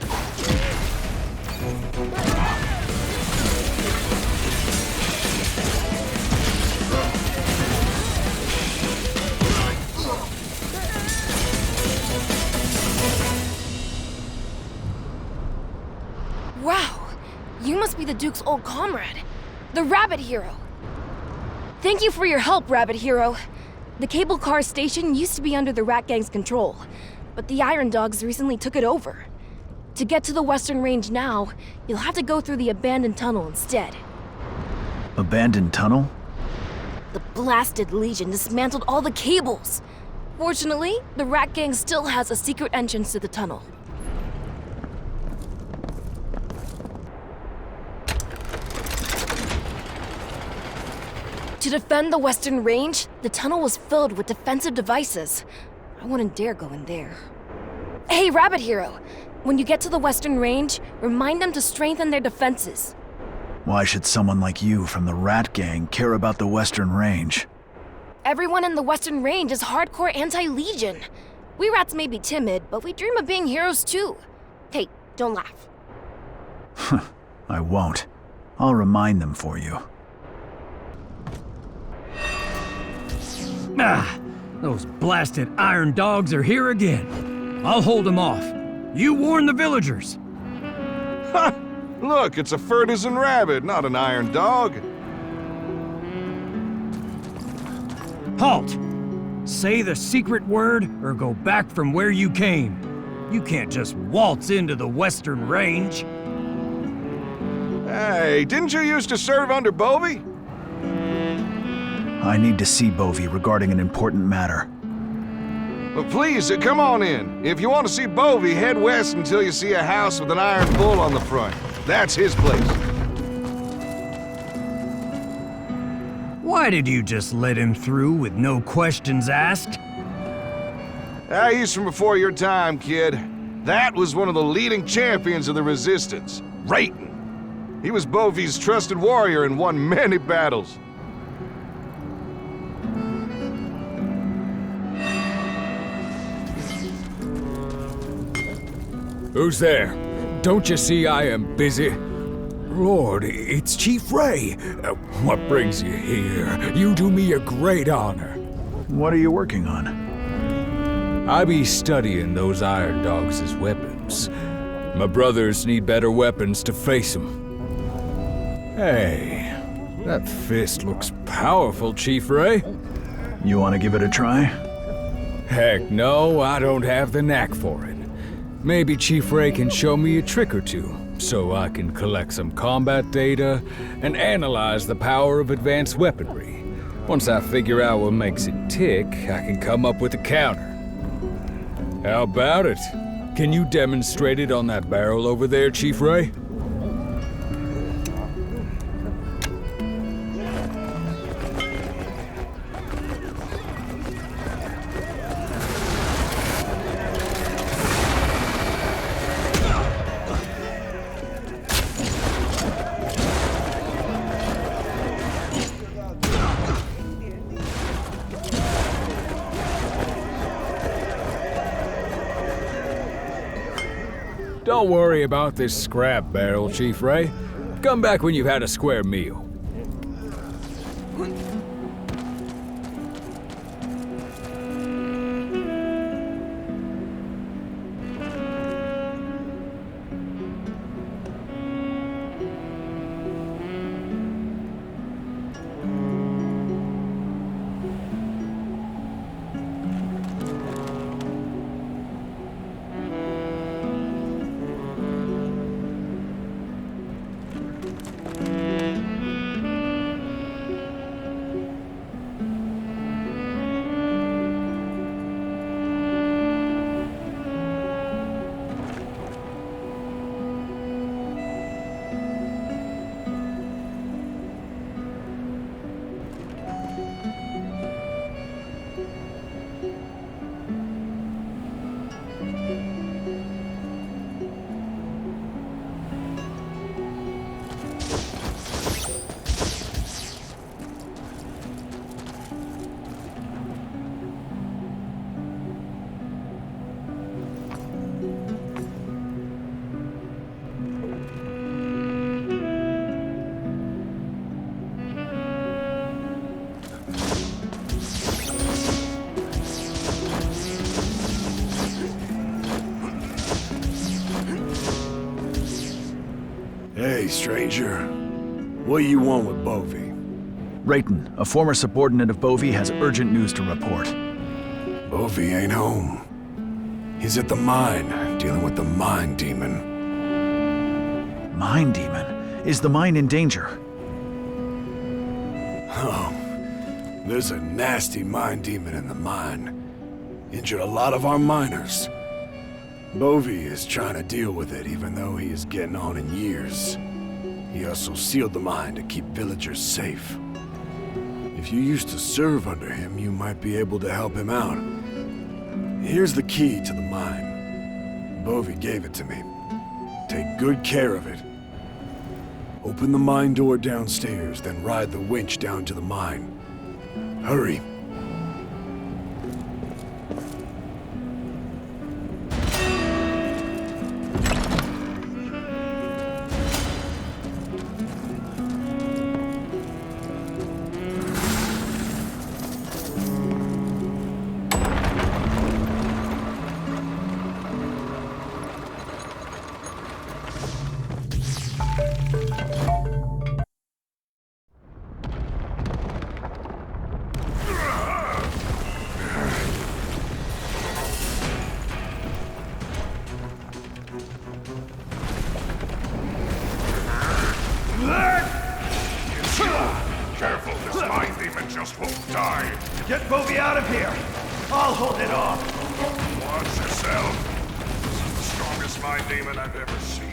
Wow! You must be the Duke's old comrade, the Rabbit Hero. Thank you for your help, Rabbit Hero. The cable car station used to be under the Rat Gang's control, but the Iron Dogs recently took it over. To get to the Western Range now, you'll have to go through the abandoned tunnel instead. Abandoned tunnel? The blasted Legion dismantled all the cables. Fortunately, the Rat Gang still has a secret entrance to the tunnel. To defend the Western Range, the tunnel was filled with defensive devices. I wouldn't dare go in there. Hey, Rabbit Hero! When you get to the Western Range, remind them to strengthen their defenses. Why should someone like you from the Rat Gang care about the Western Range? Everyone in the Western Range is hardcore anti-Legion. We rats may be timid, but we dream of being heroes too. Hey, don't laugh. I won't. I'll remind them for you. Ah, those blasted Iron Dogs are here again. I'll hold them off. You warn the villagers. Ha! Look, it's a Fertisan rabbit, not an Iron Dog. Halt! Say the secret word or go back from where you came. You can't just waltz into the Western Range. Hey, didn't you used to serve under Bovey? I need to see Bovey regarding an important matter. Well, please, come on in. If you want to see Bovey, head west until you see a house with an iron bull on the front. That's his place. Why did you just let him through with no questions asked? He's from before your time, kid. That was one of the leading champions of the Resistance, Rayton. He was Bovey's trusted warrior and won many battles. Who's there? Don't you see I am busy? Lord, it's Chief Ray. What brings you here? You do me a great honor. What are you working on? I be studying those Iron Dogs as weapons. My brothers need better weapons to face them. Hey, That fist looks powerful, Chief Ray. You want to give it a try? Heck no, I don't have the knack for it. Maybe Chief Ray can show me a trick or two, so I can collect some combat data and analyze the power of advanced weaponry. Once I figure out what makes it tick, I can come up with a counter. How about it? Can you demonstrate it on that barrel over there, Chief Ray? Don't worry about this scrap barrel, Chief Ray. Come back when you've had a square meal. Hey, stranger. What do you want with Bovey? Rayton, a former subordinate of Bovey, has urgent news to report. Bovey ain't home. He's at the mine, dealing with the mine demon. Mine demon? Is the mine in danger? Oh, there's a nasty mine demon in the mine. Injured a lot of our miners. Bovey is trying to deal with it, even though he is getting on in years. He also sealed the mine to keep villagers safe. If you used to serve under him, you might be able to help him out. Here's the key to the mine. Bovey gave it to me. Take good care of it. Open the mine door downstairs, then ride the winch down to the mine. Hurry. Careful, this mine demon just won't die. Get Bovey out of here! I'll hold it off! Watch yourself. This is the strongest mine demon I've ever seen.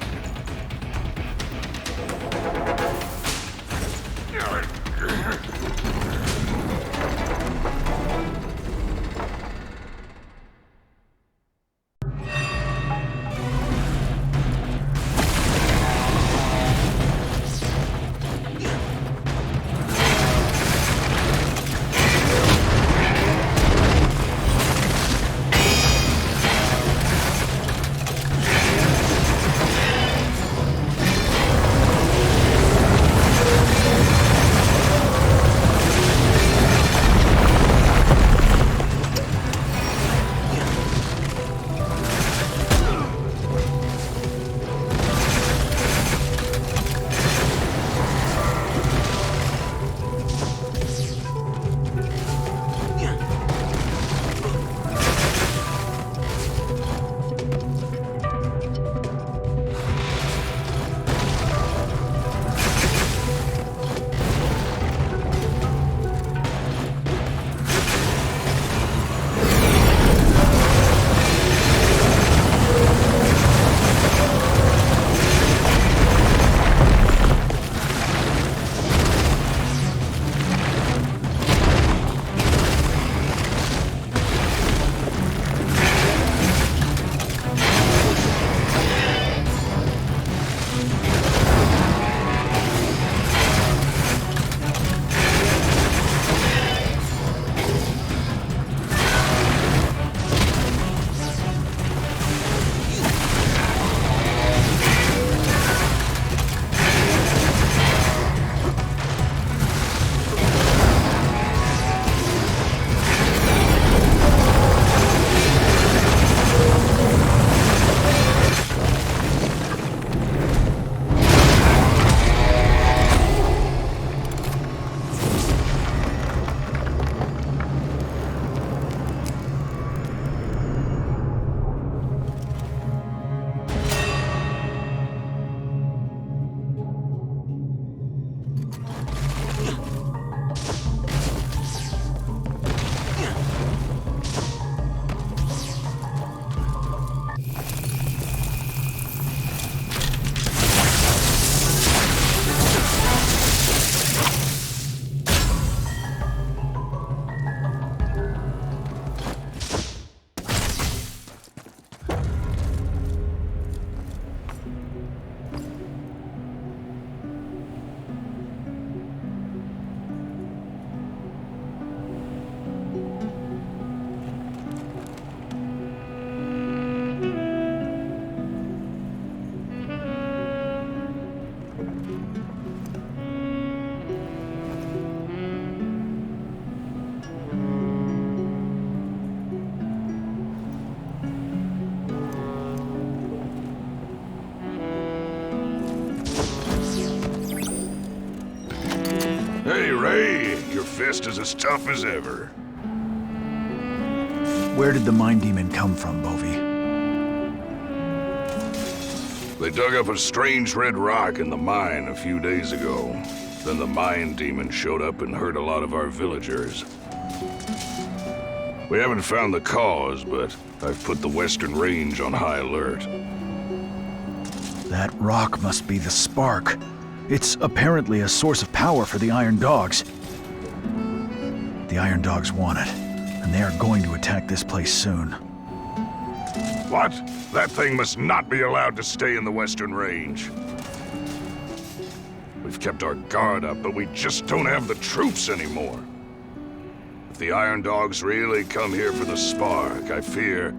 Hey, Ray, your fist is as tough as ever. Where did the mine demon come from, Bovey? They dug up a strange red rock in the mine a few days ago. Then the mine demon showed up and hurt a lot of our villagers. We haven't found the cause, but I've put the Western Range on high alert. That rock must be the spark. It's apparently a source of power for the Iron Dogs. The Iron Dogs want it, and they are going to attack this place soon. What? That thing must not be allowed to stay in the Western Range. We've kept our guard up, but we just don't have the troops anymore. If the Iron Dogs really come here for the spark, I fear...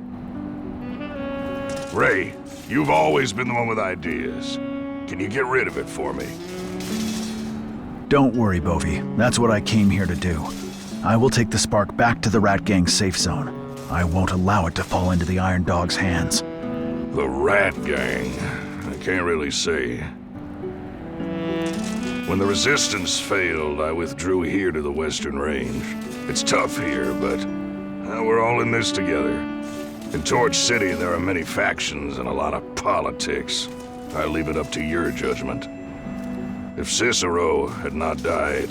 Ray, you've always been the one with ideas. Can you get rid of it for me? Don't worry, Bovey. That's what I came here to do. I will take the spark back to the Rat Gang's safe zone. I won't allow it to fall into the Iron Dog's hands. The Rat Gang? I can't really say. When the Resistance failed, I withdrew here to the Western Range. It's tough here, but we're all in this together. In Torch City, there are many factions and a lot of politics. I leave it up to your judgment. If Cicero had not died,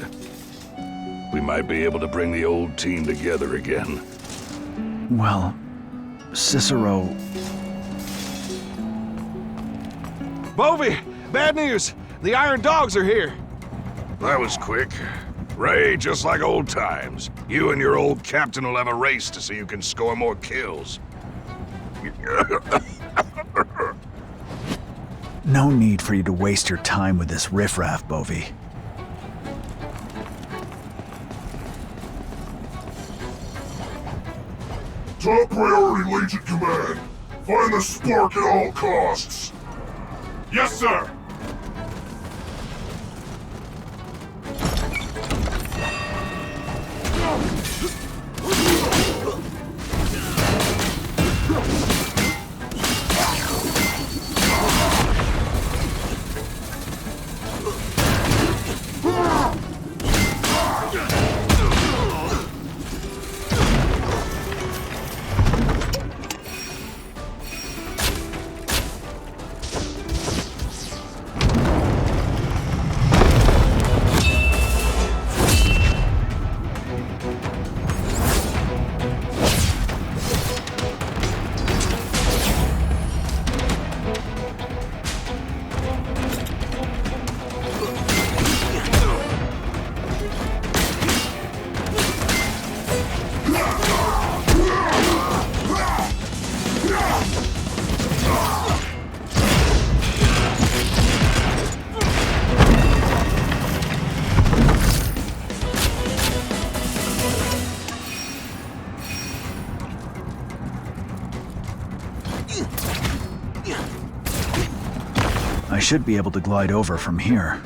we might be able to bring the old team together again. Well, Cicero... Bovey! Bad news! The Iron Dogs are here! That was quick. Ray, just like old times. You and your old captain will have a race to see who can score more kills. No need for you to waste your time with this riffraff, Bovey. Top priority, Legion Command. Find the spark at all costs. Yes, sir. I should be able to glide over from here.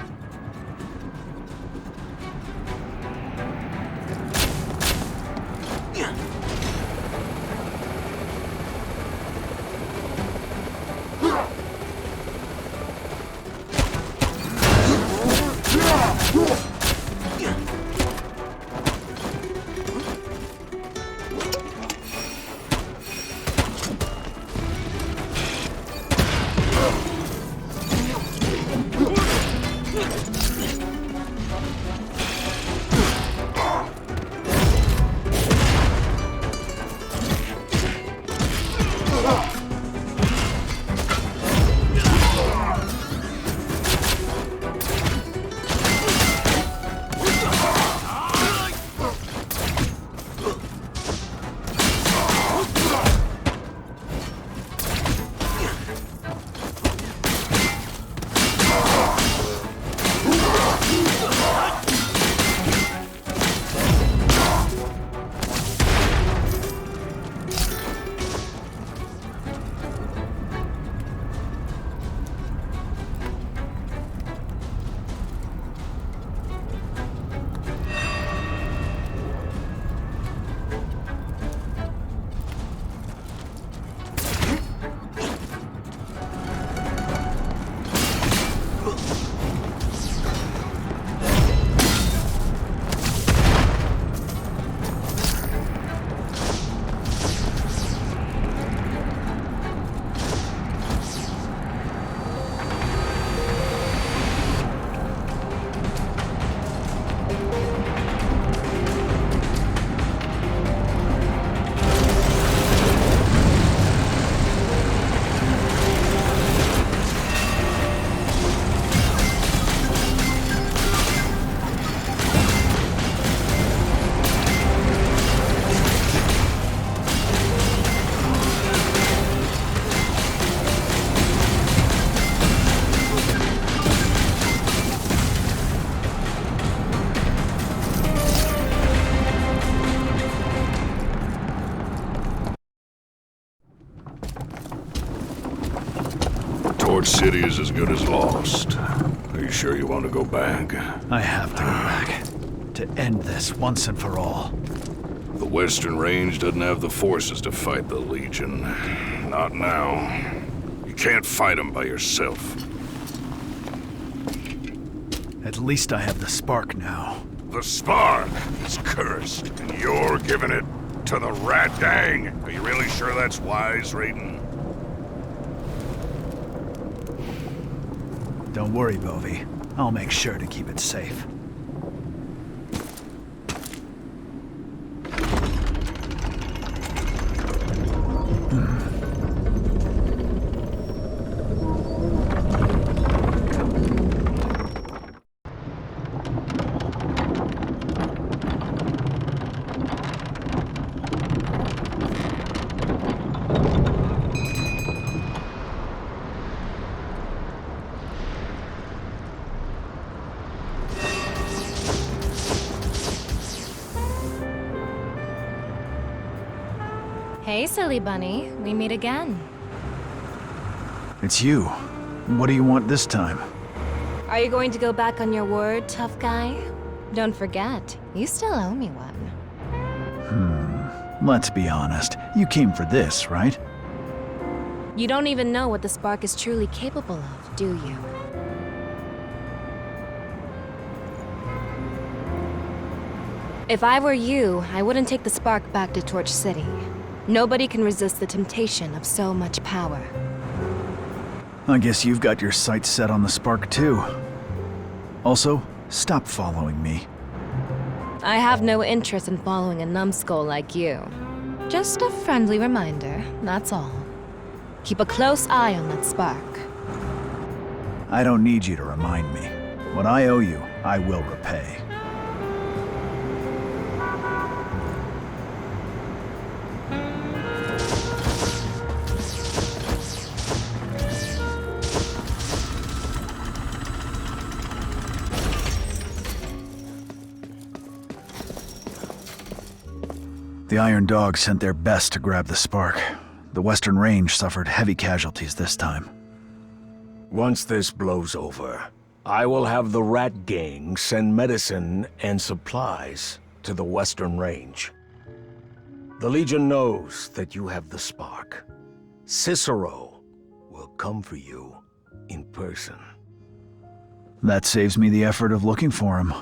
Torch City is as good as lost. Are you sure you want to go back? I have to go back. To end this once and for all. The Western Range doesn't have the forces to fight the Legion. Not now. You can't fight them by yourself. At least I have the spark now. The spark is cursed, and you're giving it to the Rat Gang. Are you really sure that's wise, Rayton? Don't worry, Bovey. I'll make sure to keep it safe. Hey, silly bunny. We meet again. It's you. What do you want this time? Are you going to go back on your word, tough guy? Don't forget, you still owe me one. Let's be honest. You came for this, right? You don't even know what the spark is truly capable of, do you? If I were you, I wouldn't take the spark back to Torch City. Nobody can resist the temptation of so much power. I guess you've got your sights set on the spark too. Also, stop following me. I have no interest in following a numbskull like you. Just a friendly reminder, that's all. Keep a close eye on that spark. I don't need you to remind me. What I owe you, I will repay. The Iron Dogs sent their best to grab the spark. The Western Range suffered heavy casualties this time. Once this blows over, I will have the Rat Gang send medicine and supplies to the Western Range. The Legion knows that you have the spark. Cicero will come for you in person. That saves me the effort of looking for him.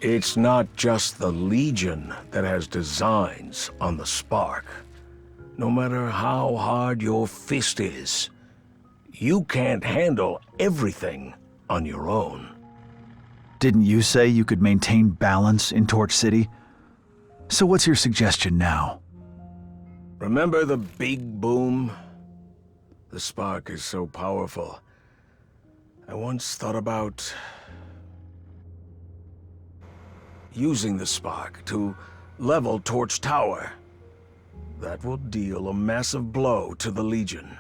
It's not just the Legion that has designs on the spark. No matter how hard your fist is, you can't handle everything on your own. Didn't you say you could maintain balance in Torch City? So what's your suggestion now? Remember the big boom? The spark is so powerful. I once thought about using the spark to level Torch Tower. That will deal a massive blow to the Legion.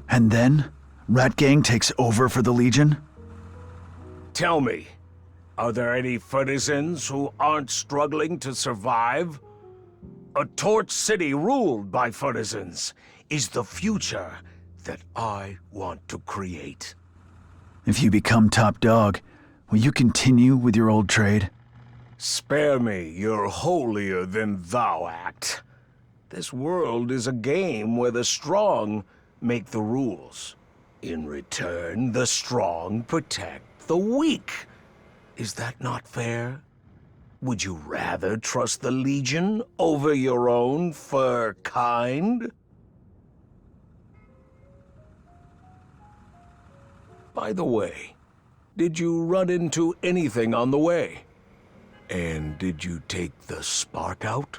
And then? Rat Gang takes over for the Legion? Tell me, are there any F.I.S.T who aren't struggling to survive? A Torch City ruled by F.I.S.T is the future that I want to create. If you become top dog, will you continue with your old trade? Spare me your holier-than-thou act. This world is a game where the strong make the rules. In return, the strong protect the weak. Is that not fair? Would you rather trust the Legion over your own fur kind? By the way, did you run into anything on the way? And did you take the spark out?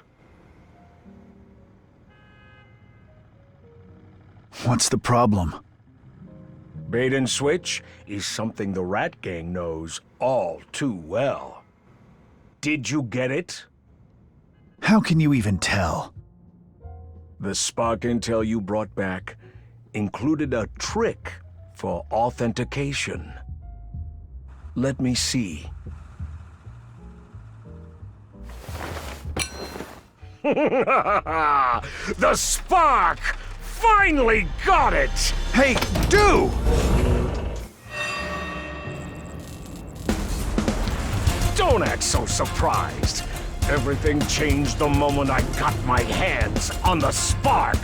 What's the problem? Bait and switch is something the Rat Gang knows all too well. Did you get it? How can you even tell? The spark intel you brought back included a trick for authentication. Let me see. The spark finally got it! Hey, do! Don't act so surprised. Everything changed the moment I got my hands on the spark.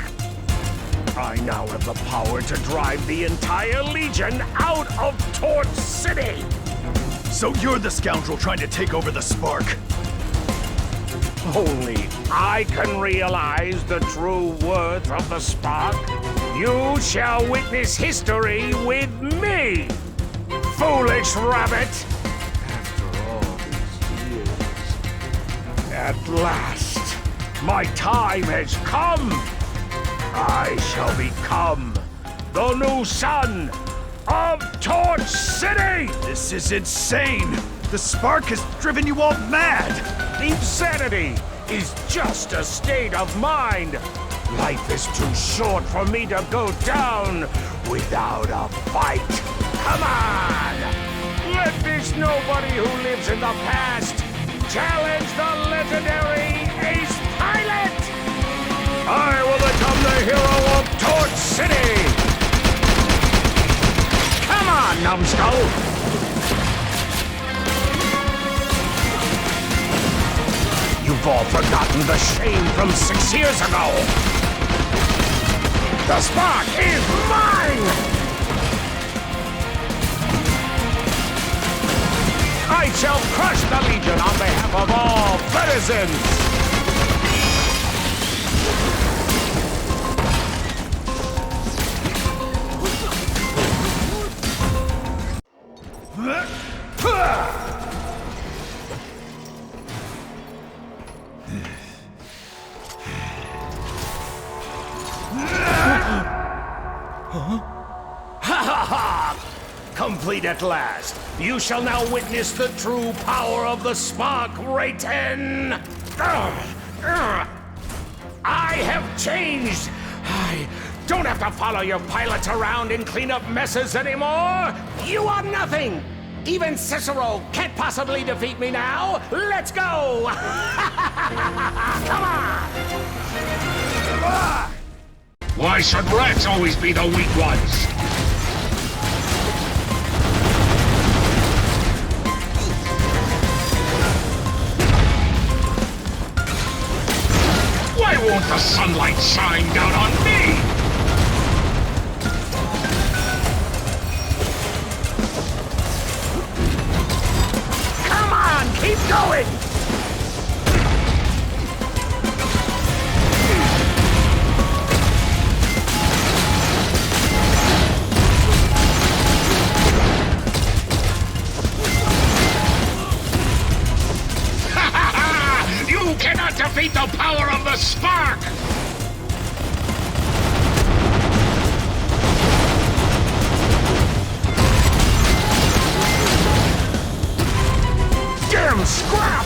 I now have the power to drive the entire Legion out of Torch City. So you're the scoundrel trying to take over the spark? Only I can realize the true worth of the spark. You shall witness history with me, foolish rabbit. After all these years, at last, my time has come. I shall become the new son of Torch City! This is insane! The spark has driven you all mad! Insanity is just a state of mind. Life is too short for me to go down without a fight. Come on! Let this nobody who lives in the past challenge the legendary Ace Pilot! I will become the hero of Torch City! Come on, numbskull! You've all forgotten the shame from 6 years ago! The spark is mine! I shall crush the Legion on behalf of all citizens! Complete at last. You shall now witness the true power of the spark, Rayton. I have changed. I don't have to follow your pilots around and clean up messes anymore. You are nothing. Even Cicero can't possibly defeat me now. Let's go. Come on. Why should rats always be the weak ones? Why won't the sunlight shine down on me? Come on, keep going! You cannot defeat the power of the spark! Damn scrap!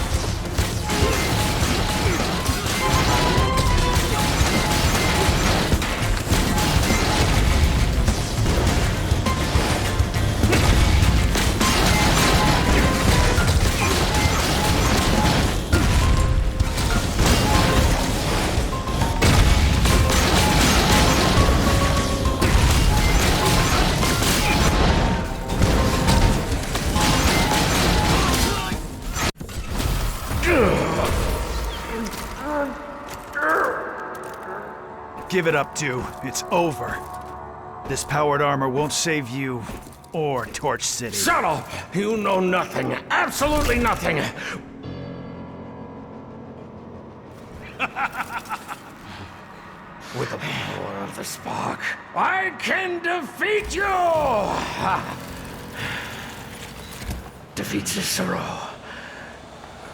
Give it up, two. It's over. This powered armor won't save you or Torch City. Shut up! You know nothing. Absolutely nothing. With the power of the spark, I can defeat you! Defeat Cicero.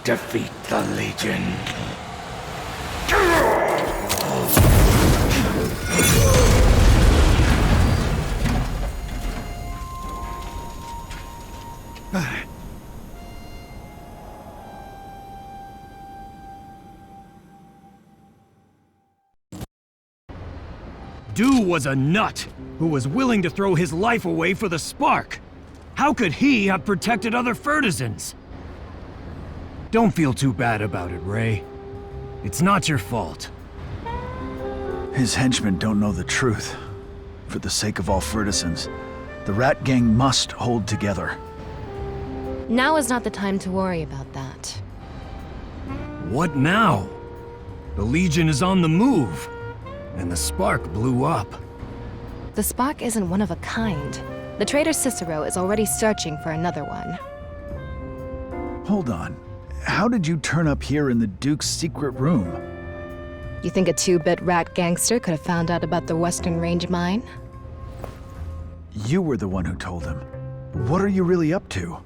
Defeat the Legion. Dew was a nut who was willing to throw his life away for the spark. How could he have protected other Fertisans? Don't feel too bad about it, Ray. It's not your fault. His henchmen don't know the truth. For the sake of all Fertisons, the Rat Gang must hold together. Now is not the time to worry about that. What now? The Legion is on the move, and the spark blew up. The spark isn't one of a kind. The traitor Cicero is already searching for another one. Hold on. How did you turn up here in the Duke's secret room? You think a two-bit rat gangster could have found out about the Western Range mine? You were the one who told him. What are you really up to?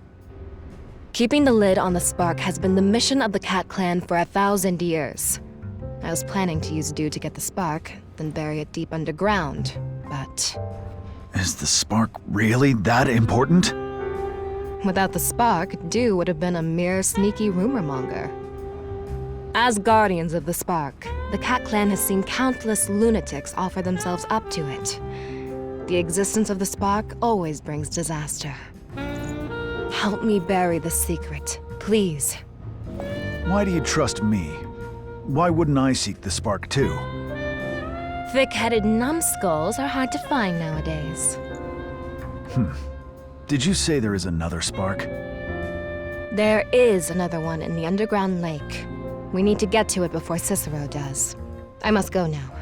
Keeping the lid on the spark has been the mission of the Cat Clan for 1,000 years. I was planning to use dew to get the spark, then bury it deep underground, but... Is the spark really that important? Without the spark, dew would have been a mere sneaky rumor monger. As guardians of the spark, the Cat Clan has seen countless lunatics offer themselves up to it. The existence of the spark always brings disaster. Help me bury the secret, please. Why do you trust me? Why wouldn't I seek the spark too? Thick-headed numbskulls are hard to find nowadays. Did you say there is another spark? There is another one in the underground lake. We need to get to it before Cicero does. I must go now.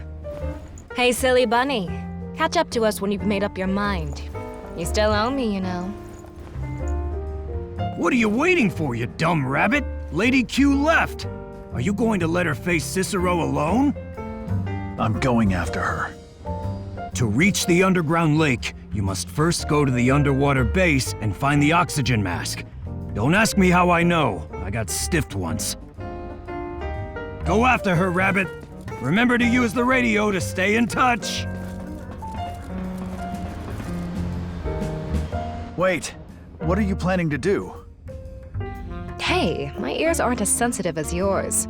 Hey, silly bunny. Catch up to us when you've made up your mind. You still owe me, you know. What are you waiting for, you dumb rabbit? Lady Q left. Are you going to let her face Cicero alone? I'm going after her. To reach the underground lake, you must first go to the underwater base and find the oxygen mask. Don't ask me how I know. I got stiffed once. Go after her, Rabbit. Remember to use the radio to stay in touch. Wait, what are you planning to do? Hey, my ears aren't as sensitive as yours.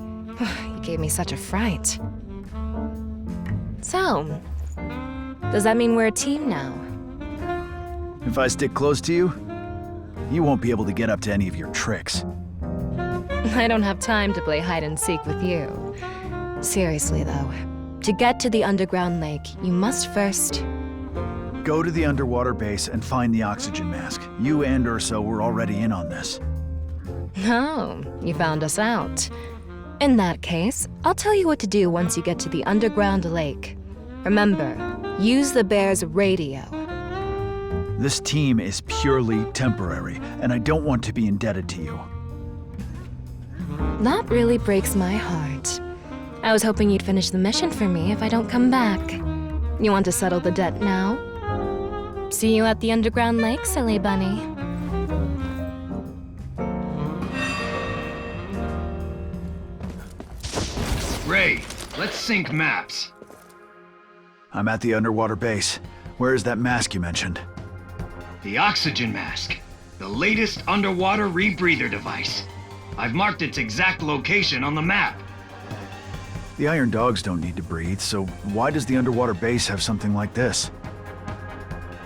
You gave me such a fright. So, does that mean we're a team now? If I stick close to you, you won't be able to get up to any of your tricks. I don't have time to play hide and seek with you. Seriously, though, to get to the underground lake, you must first... Go to the underwater base and find the oxygen mask. You and Urso were already in on this. Oh, you found us out. In that case, I'll tell you what to do once you get to the underground lake. Remember, use the bear's radio. This team is purely temporary, and I don't want to be indebted to you. That really breaks my heart. I was hoping you'd finish the mission for me if I don't come back. You want to settle the debt now? See you at the underground lake, silly bunny. Ray, let's sync maps. I'm at the underwater base. Where is that mask you mentioned? The oxygen mask. The latest underwater rebreather device. I've marked its exact location on the map. The Iron Dogs don't need to breathe, so why does the underwater base have something like this?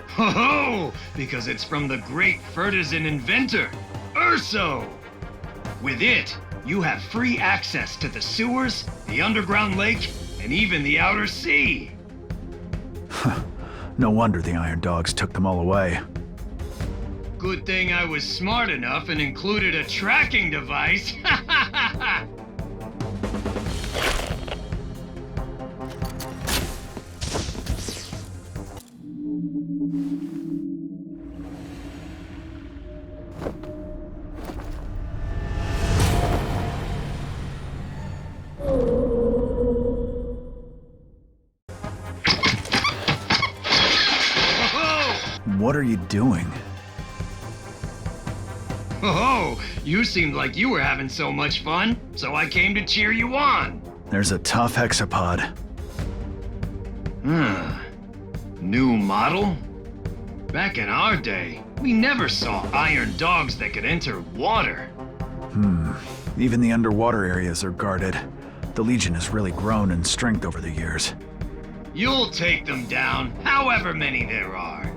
Ho-ho! Because it's from the great Fertisan inventor, Urso! With it, you have free access to the sewers, the underground lake, and even the outer sea. No wonder the Iron Dogs took them all away. Good thing I was smart enough and included a tracking device. What are you doing? Oh, you seemed like you were having so much fun, so I came to cheer you on. There's a tough hexapod. New model? Back in our day, we never saw iron dogs that could enter water. Even the underwater areas are guarded. The Legion has really grown in strength over the years. You'll take them down, however many there are.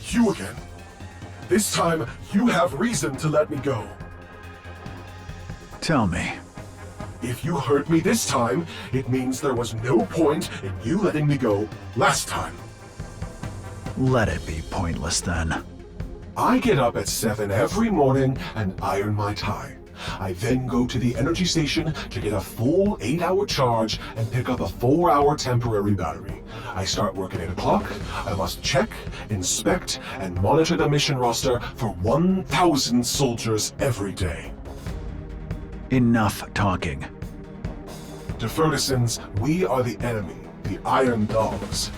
You again? This time, you have reason to let me go. Tell me. If you hurt me this time, it means there was no point in you letting me go last time. Let it be pointless then. I get up at 7 every morning and iron my tie. I then go to the energy station to get a full 8-hour charge and pick up a 4-hour temporary battery. I start work at 8 o'clock. I must check, inspect, and monitor the mission roster for 1,000 soldiers every day. Enough talking. To Ferguson's, we are the enemy, the Iron Dogs.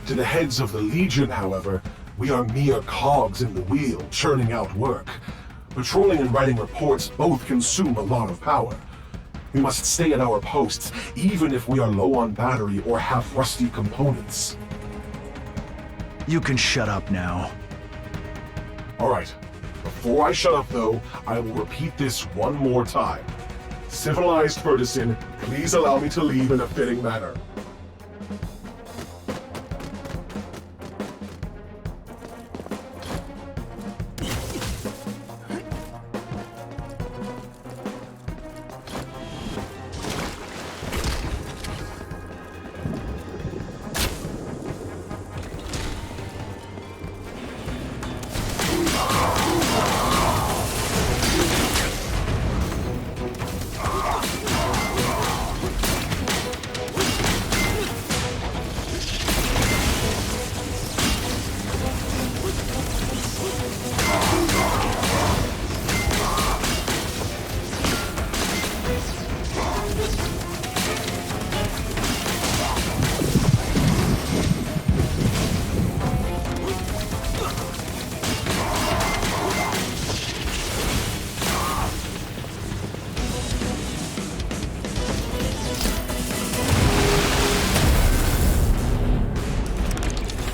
To the heads of the Legion, however, we are mere cogs in the wheel, churning out work. Patrolling and writing reports both consume a lot of power. We must stay at our posts, even if we are low on battery or have rusty components. You can shut up now. Alright. Before I shut up, though, I will repeat this one more time. Civilized Ferguson, please allow me to leave in a fitting manner.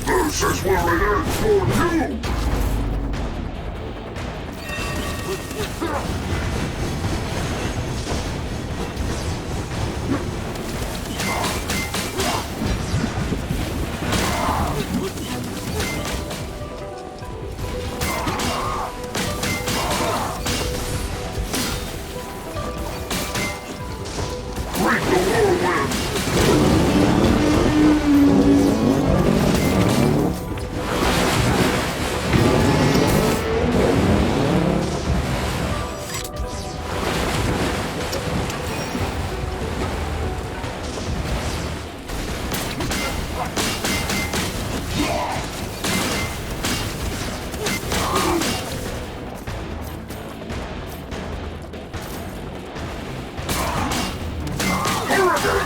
This is where it ends for you! Break the whirlwind!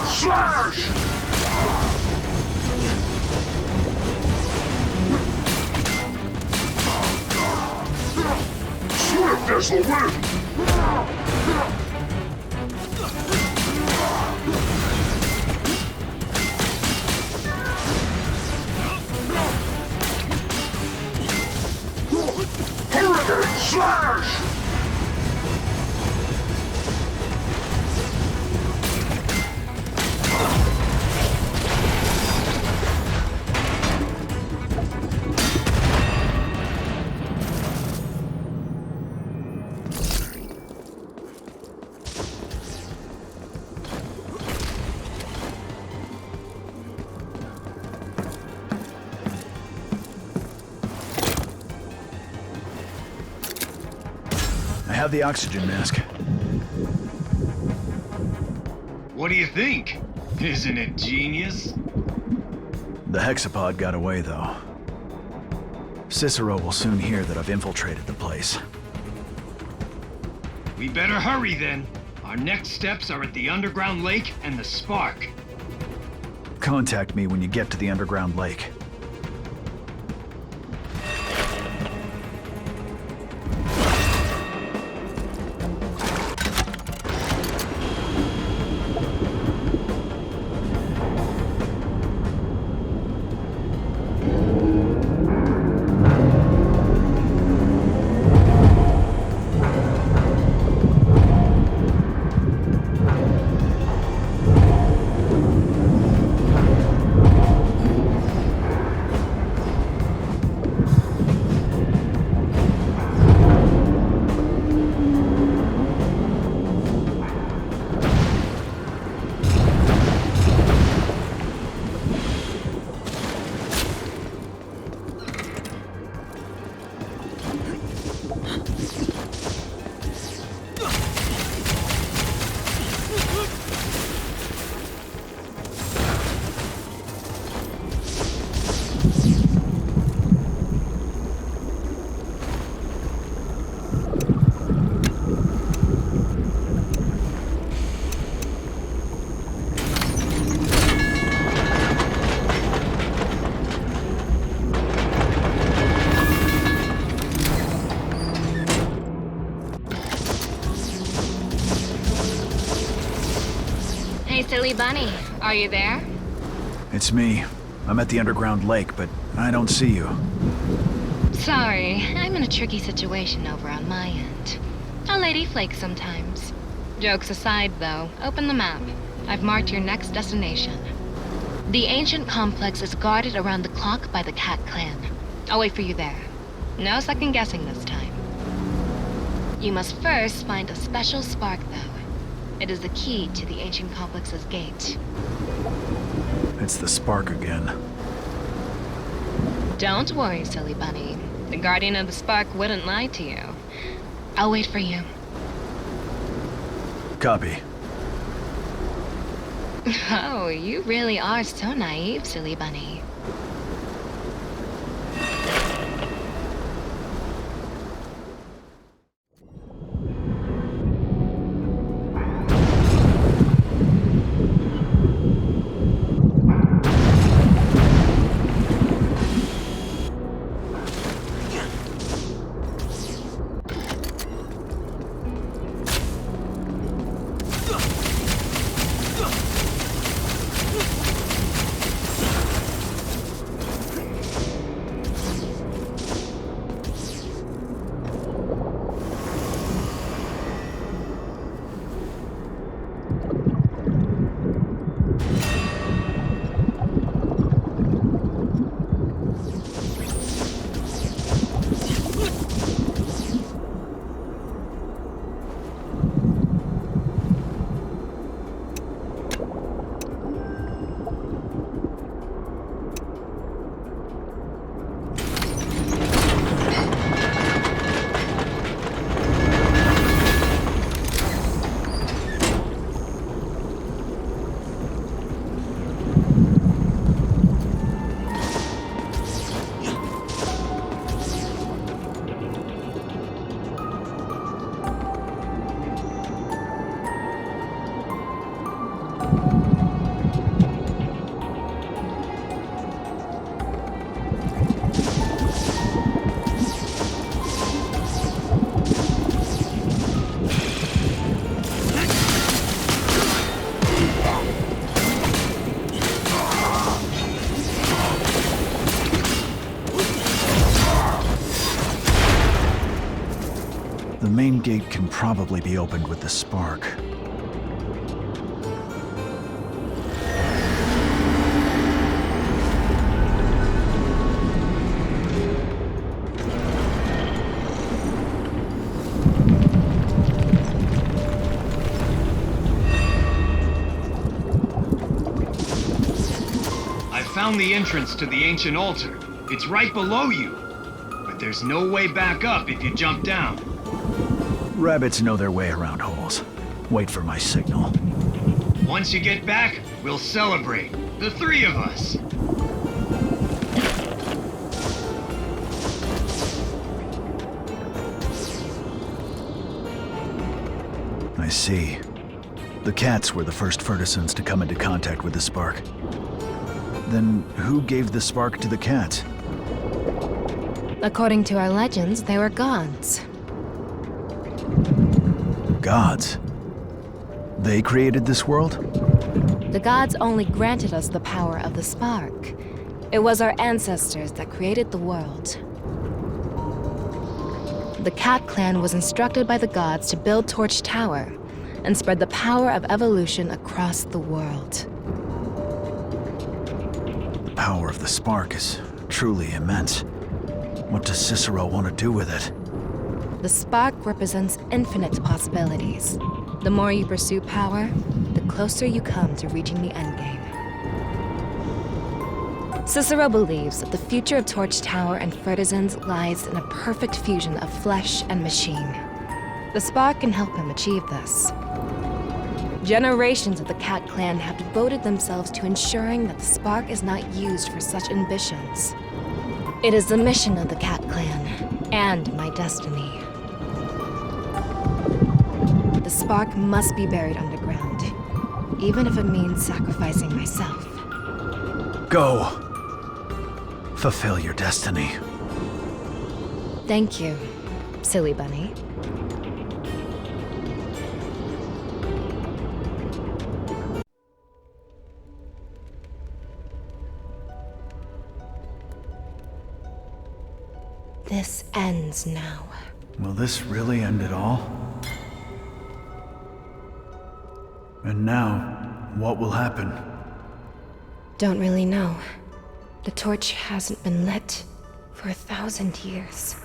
Slash! Swift as the wind! Hurricane Slash! I have the oxygen mask. What do you think? Isn't it genius? The hexapod got away, though. Cicero will soon hear that I've infiltrated the place. We better hurry then. Our next steps are at the underground lake and the spark. Contact me when you get to the underground lake. Hey, silly bunny. Are you there? It's me. I'm at the underground lake, but I don't see you. Sorry, I'm in a tricky situation over on my end. A lady flakes sometimes. Jokes aside, though, open the map. I've marked your next destination. The ancient complex is guarded around the clock by the Cat Clan. I'll wait for you there. No second guessing this time. You must first find a special spark, though. It is the key to the ancient complex's gate. It's the spark again. Don't worry, silly bunny. The guardian of the spark wouldn't lie to you. I'll wait for you. Copy. Oh, you really are so naive, silly bunny. The main gate can probably be opened with the spark. I found the entrance to the ancient altar. It's right below you. But there's no way back up if you jump down. Rabbits know their way around holes. Wait for my signal. Once you get back, we'll celebrate. The three of us. I see. The cats were the first Fertisons to come into contact with the spark. Then who gave the spark to the cats? According to our legends, they were gods. Gods? They created this world? The gods only granted us the power of the spark. It was our ancestors that created the world. The Cat Clan was instructed by the gods to build Torch Tower and spread the power of evolution across the world. The power of the spark is truly immense. What does Cicero want to do with it? The spark represents infinite possibilities. The more you pursue power, the closer you come to reaching the endgame. Cicero believes that the future of Torch Tower and Fertisons lies in a perfect fusion of flesh and machine. The spark can help him achieve this. Generations of the Cat Clan have devoted themselves to ensuring that the spark is not used for such ambitions. It is the mission of the Cat Clan, and my destiny. The spark must be buried underground, even if it means sacrificing myself. Go! Fulfill your destiny. Thank you, silly bunny. This ends now. Will this really end it all? And now, what will happen? Don't really know. The torch hasn't been lit for 1,000 years.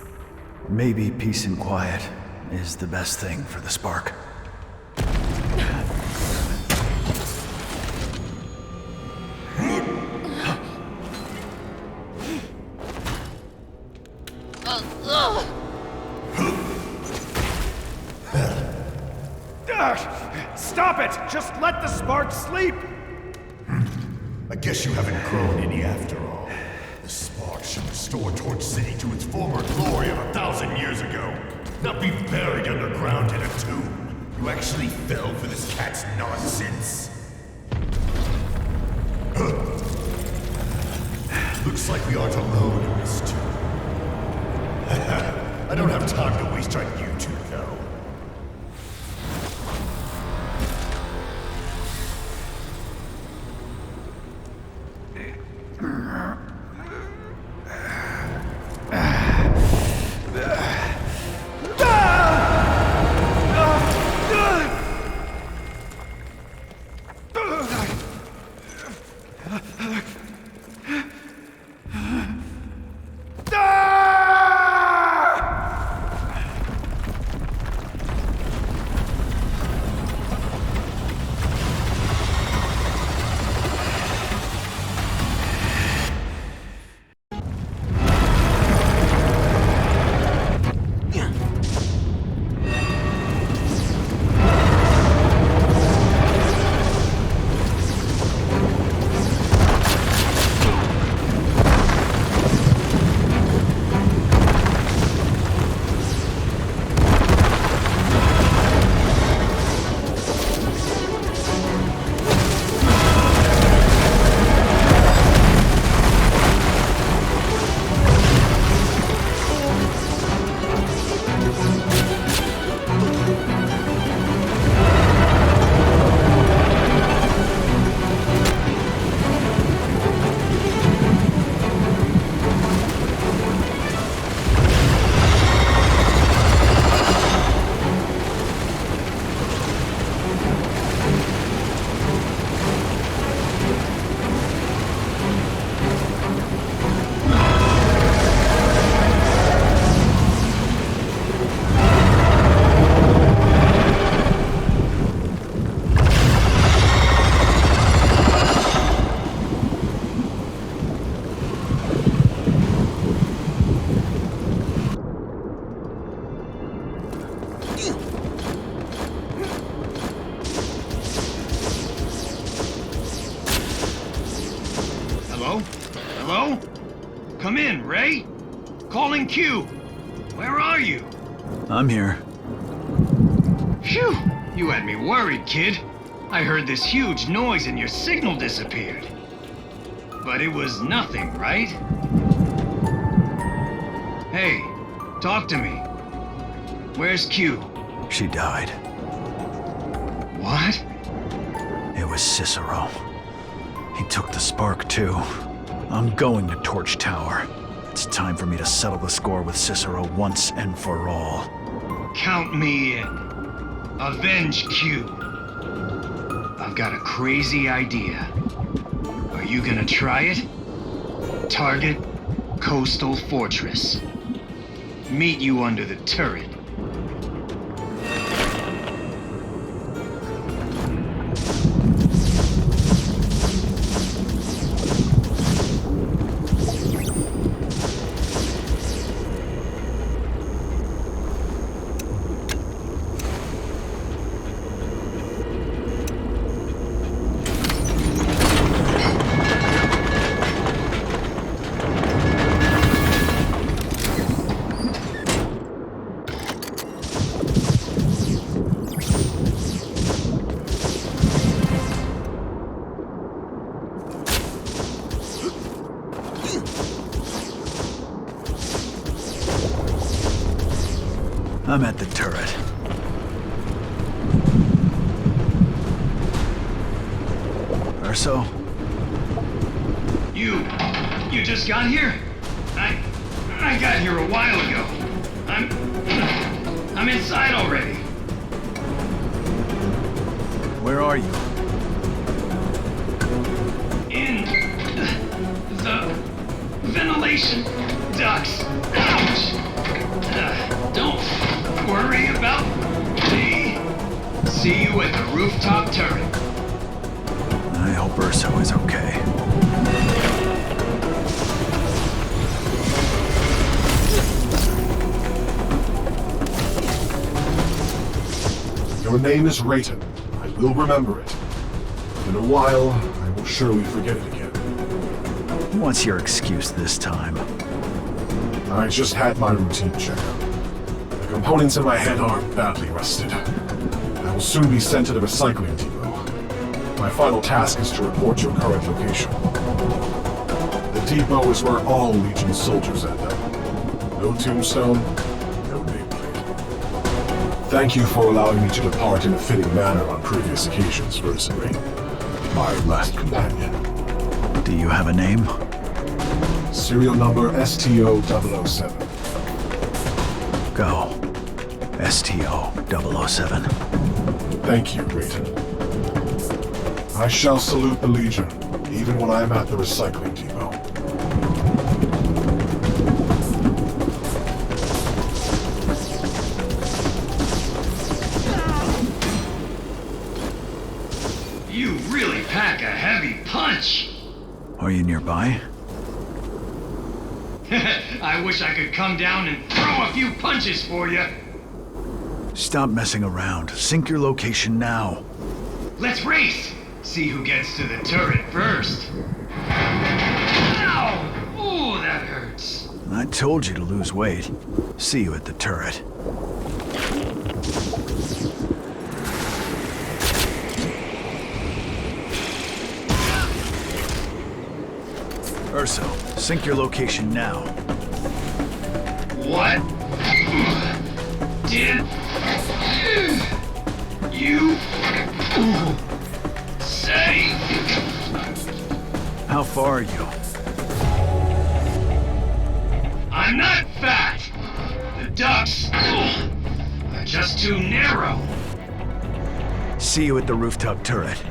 Maybe peace and quiet is the best thing for the spark. Stop it! Just let the spark sleep! I guess you haven't grown any after all. The spark should restore Torch City to its former glory of 1,000 years ago, not be buried underground in a tomb. You actually fell for this cat's nonsense. Looks like we aren't alone in this tomb. I don't have time to waste on you two, though. Hello? Come in, Ray. Calling Q. Where are you? I'm here. Phew! You had me worried, kid. I heard this huge noise and your signal disappeared. But it was nothing, right? Hey, talk to me. Where's Q? She died. What? It was Cicero. He took the spark, too. I'm going to Torch Tower. It's time for me to settle the score with Cicero once and for all. Count me in. Avenge Q. I've got a crazy idea. Are you gonna try it? Target, Coastal Fortress. Meet you under the turret. I'm at the turret. You just got here? I got here a while ago. I'm inside already. Where are you? In the ventilation ducts. Ouch! Don't worry about me. See you at the rooftop turret. I hope Urso is okay. Your name is Rayton. I will remember it. In a while, I will surely forget it again. What's your excuse this time? I just had my routine checkup. The components in my head are badly rusted. I will soon be sent to the recycling depot. My final task is to report your current location. The depot is where all Legion soldiers end up. No tombstone, no nameplate. Thank you for allowing me to depart in a fitting manner on previous occasions, F.I.S.T, my last companion. Do you have a name? Serial number STO-007. Go. STO-007. Thank you, Rayton. I shall salute the Legion, even when I am at the recycling depot. You really pack a heavy punch. Are you nearby? I wish I could come down and throw a few punches for you. Stop messing around. Sync your location now. Let's race. See who gets to the turret first. Ow! Ooh, that hurts. I told you to lose weight. See you at the turret. Urso, sync your location now. What did you say? How far are you? I'm not fat. The ducts are just too narrow. See you at the rooftop turret.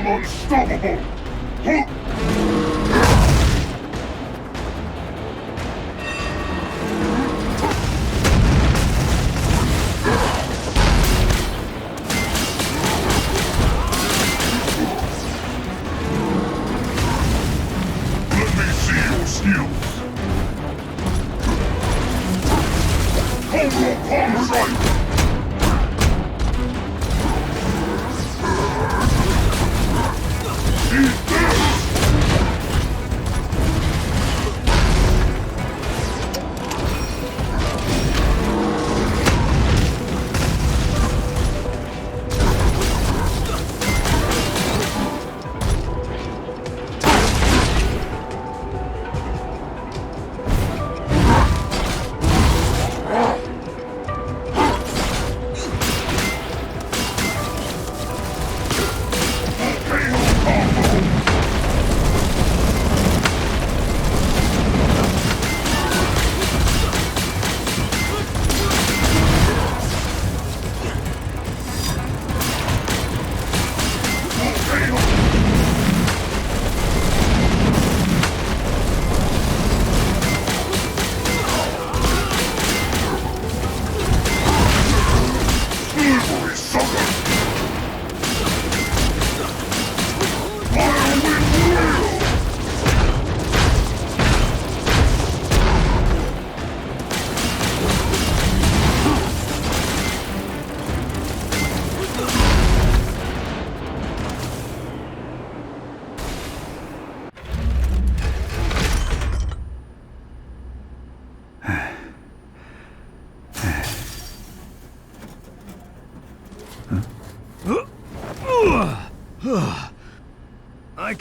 Unstoppable! Let me see your skills! Total palm strike! Combo!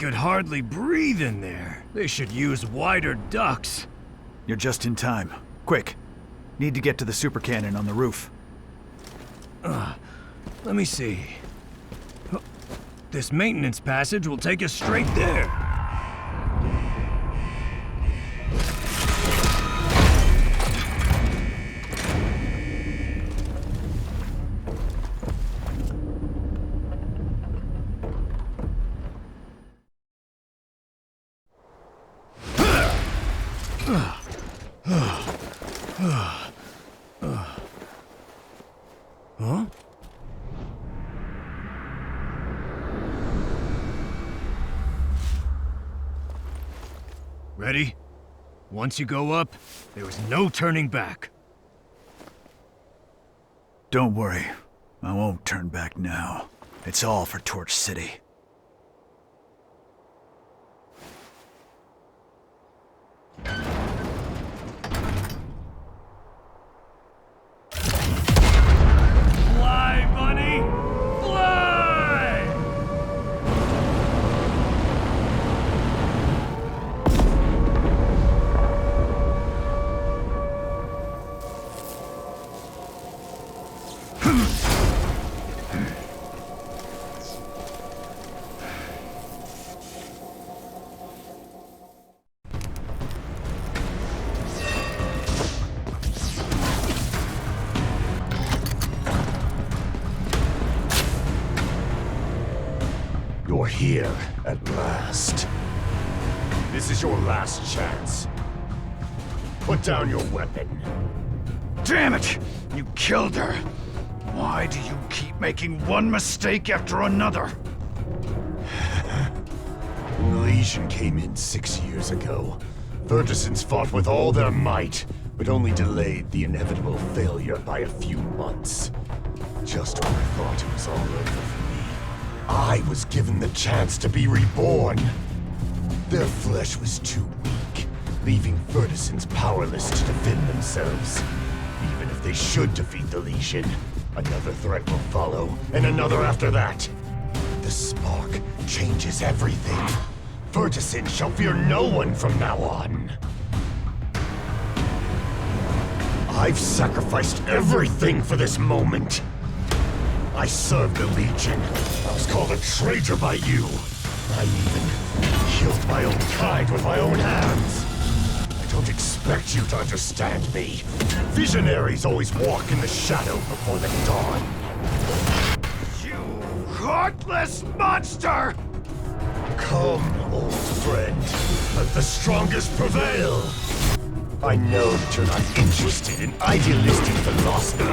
could hardly breathe in there. They should use wider ducts. You're just in time. Quick. Need to get to the super cannon on the roof. Let me see. This maintenance passage will take us straight there. Huh? Ready? Once you go up, there is no turning back. Don't worry. I won't turn back now. It's all for Torch City. Fly, bunny! Fly! You're here at last. This is your last chance. Put down your weapon. Damn it! You killed her! Why do you keep making one mistake after another? The Legion came in 6 years ago. Fergusons fought with all their might, but only delayed the inevitable failure by a few months. Just when I thought it was all over for me, I was given the chance to be reborn. Their flesh was too weak, leaving Fergusons powerless to defend themselves. Even if they should defeat the Legion, another threat will follow, and another after that. The spark changes everything. Ferguson shall fear no one from now on. I've sacrificed everything for this moment. I served the Legion. I was called a traitor by you. I even killed my own kind with my own hands. I don't expect you to understand me. Visionaries always walk in the shadow before the dawn. You heartless monster! Come, old friend. Let the strongest prevail. I know that you're not interested in idealistic philosophy.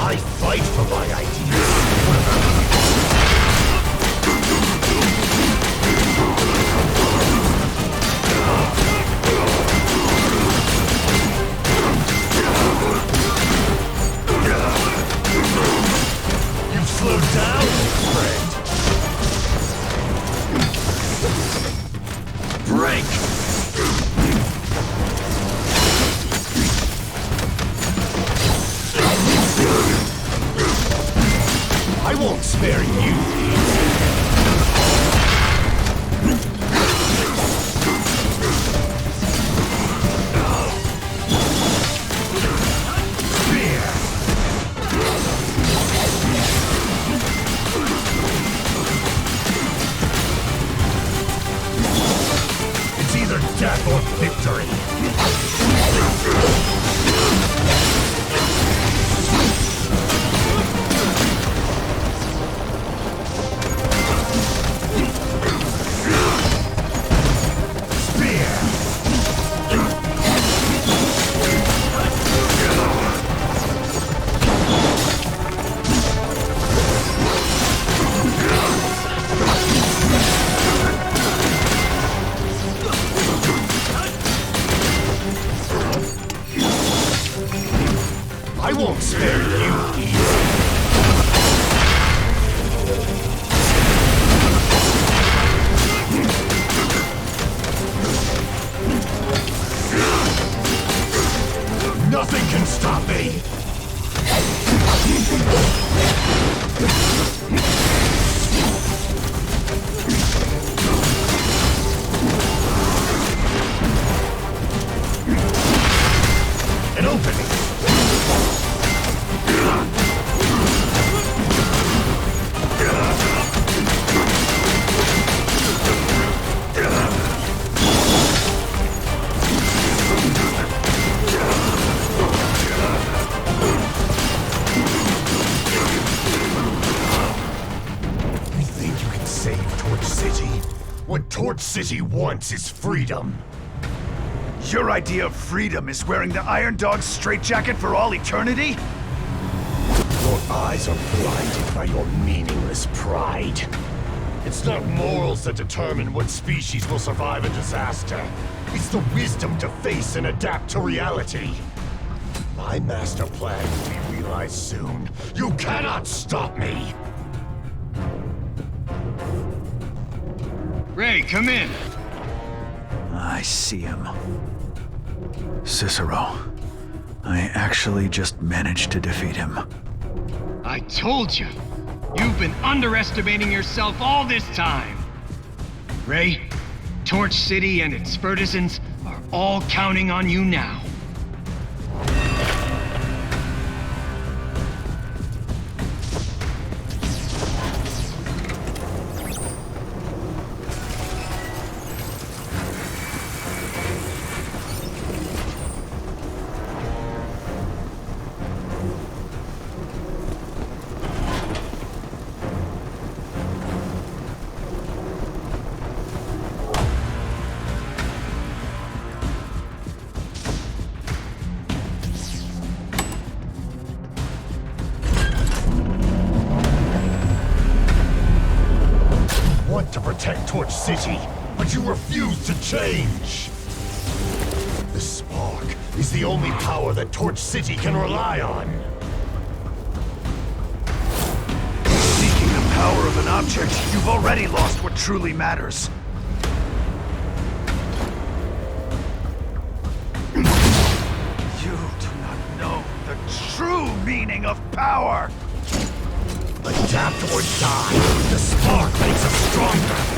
I fight for my ideas. You've slowed down, friend. Break! I won't spare you. It's either death or victory. I won't spare you either. Nothing can stop me! An opening! You think you can save Torch City? What Torch City wants is freedom. Your idea of freedom is wearing the Iron Dog's straitjacket for all eternity? Your eyes are blinded by your meaningless pride. It's not morals that determine what species will survive a disaster. It's the wisdom to face and adapt to reality. My master plan will be realized soon. You cannot stop me! Ray, come in. I see him. Cicero. I actually just managed to defeat him. I told you. You've been underestimating yourself all this time. Ray, Torch City and its citizens are all counting on you now. To protect Torch City, but you refuse to change! The spark is the only power that Torch City can rely on! Seeking the power of an object, you've already lost what truly matters. You do not know the true meaning of power! Adapt or die! The spark makes us stronger!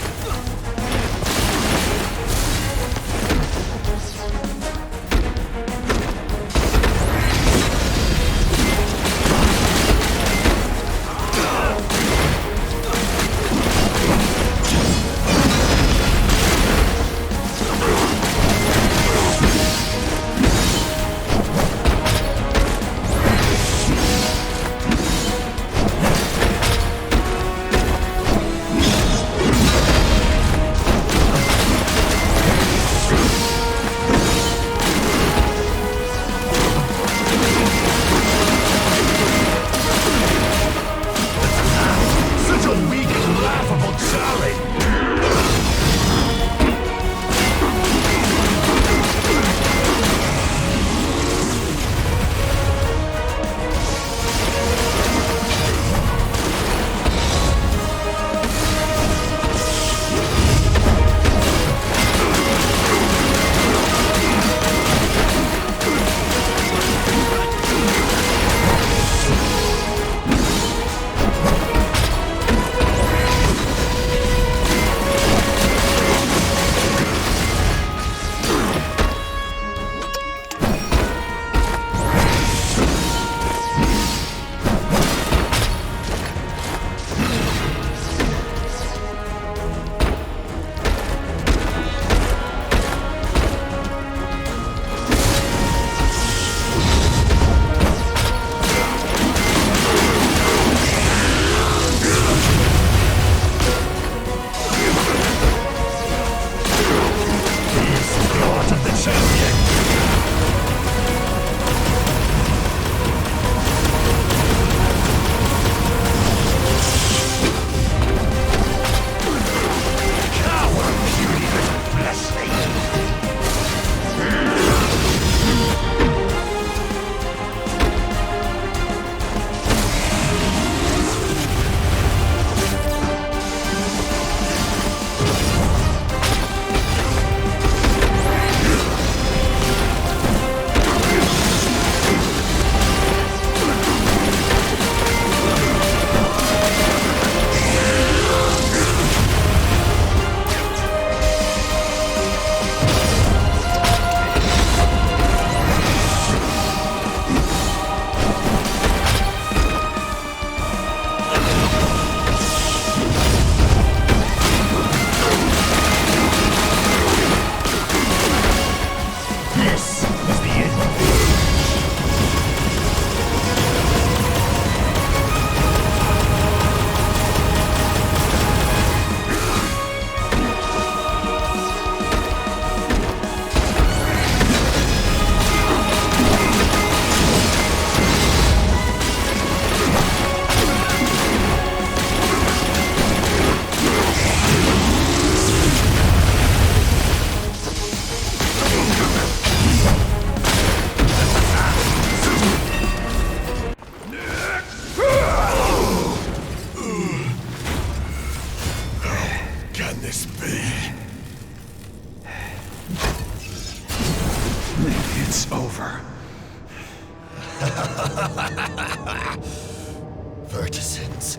Verticents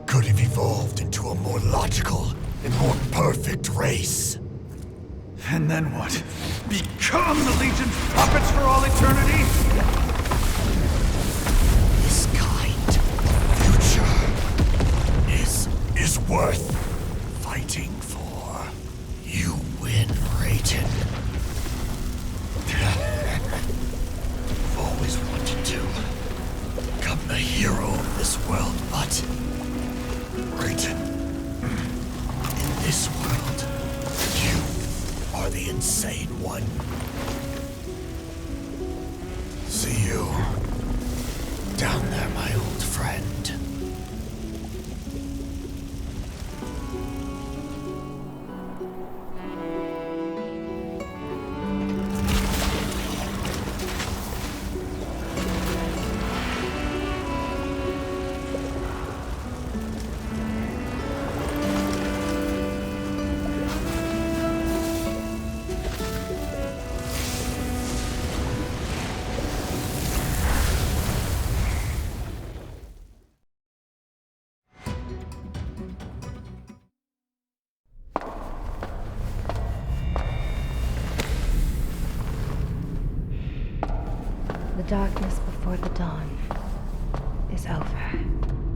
could have evolved into a more logical and more perfect race. And then what? Become the Legion's puppets for all eternity? This kind of future is worth fighting for. You win, Rayton. I've always wanted to become the hero of this world, but Rayton, in this world, you are the insane one. See you down there, my old friend. The darkness before the dawn is over.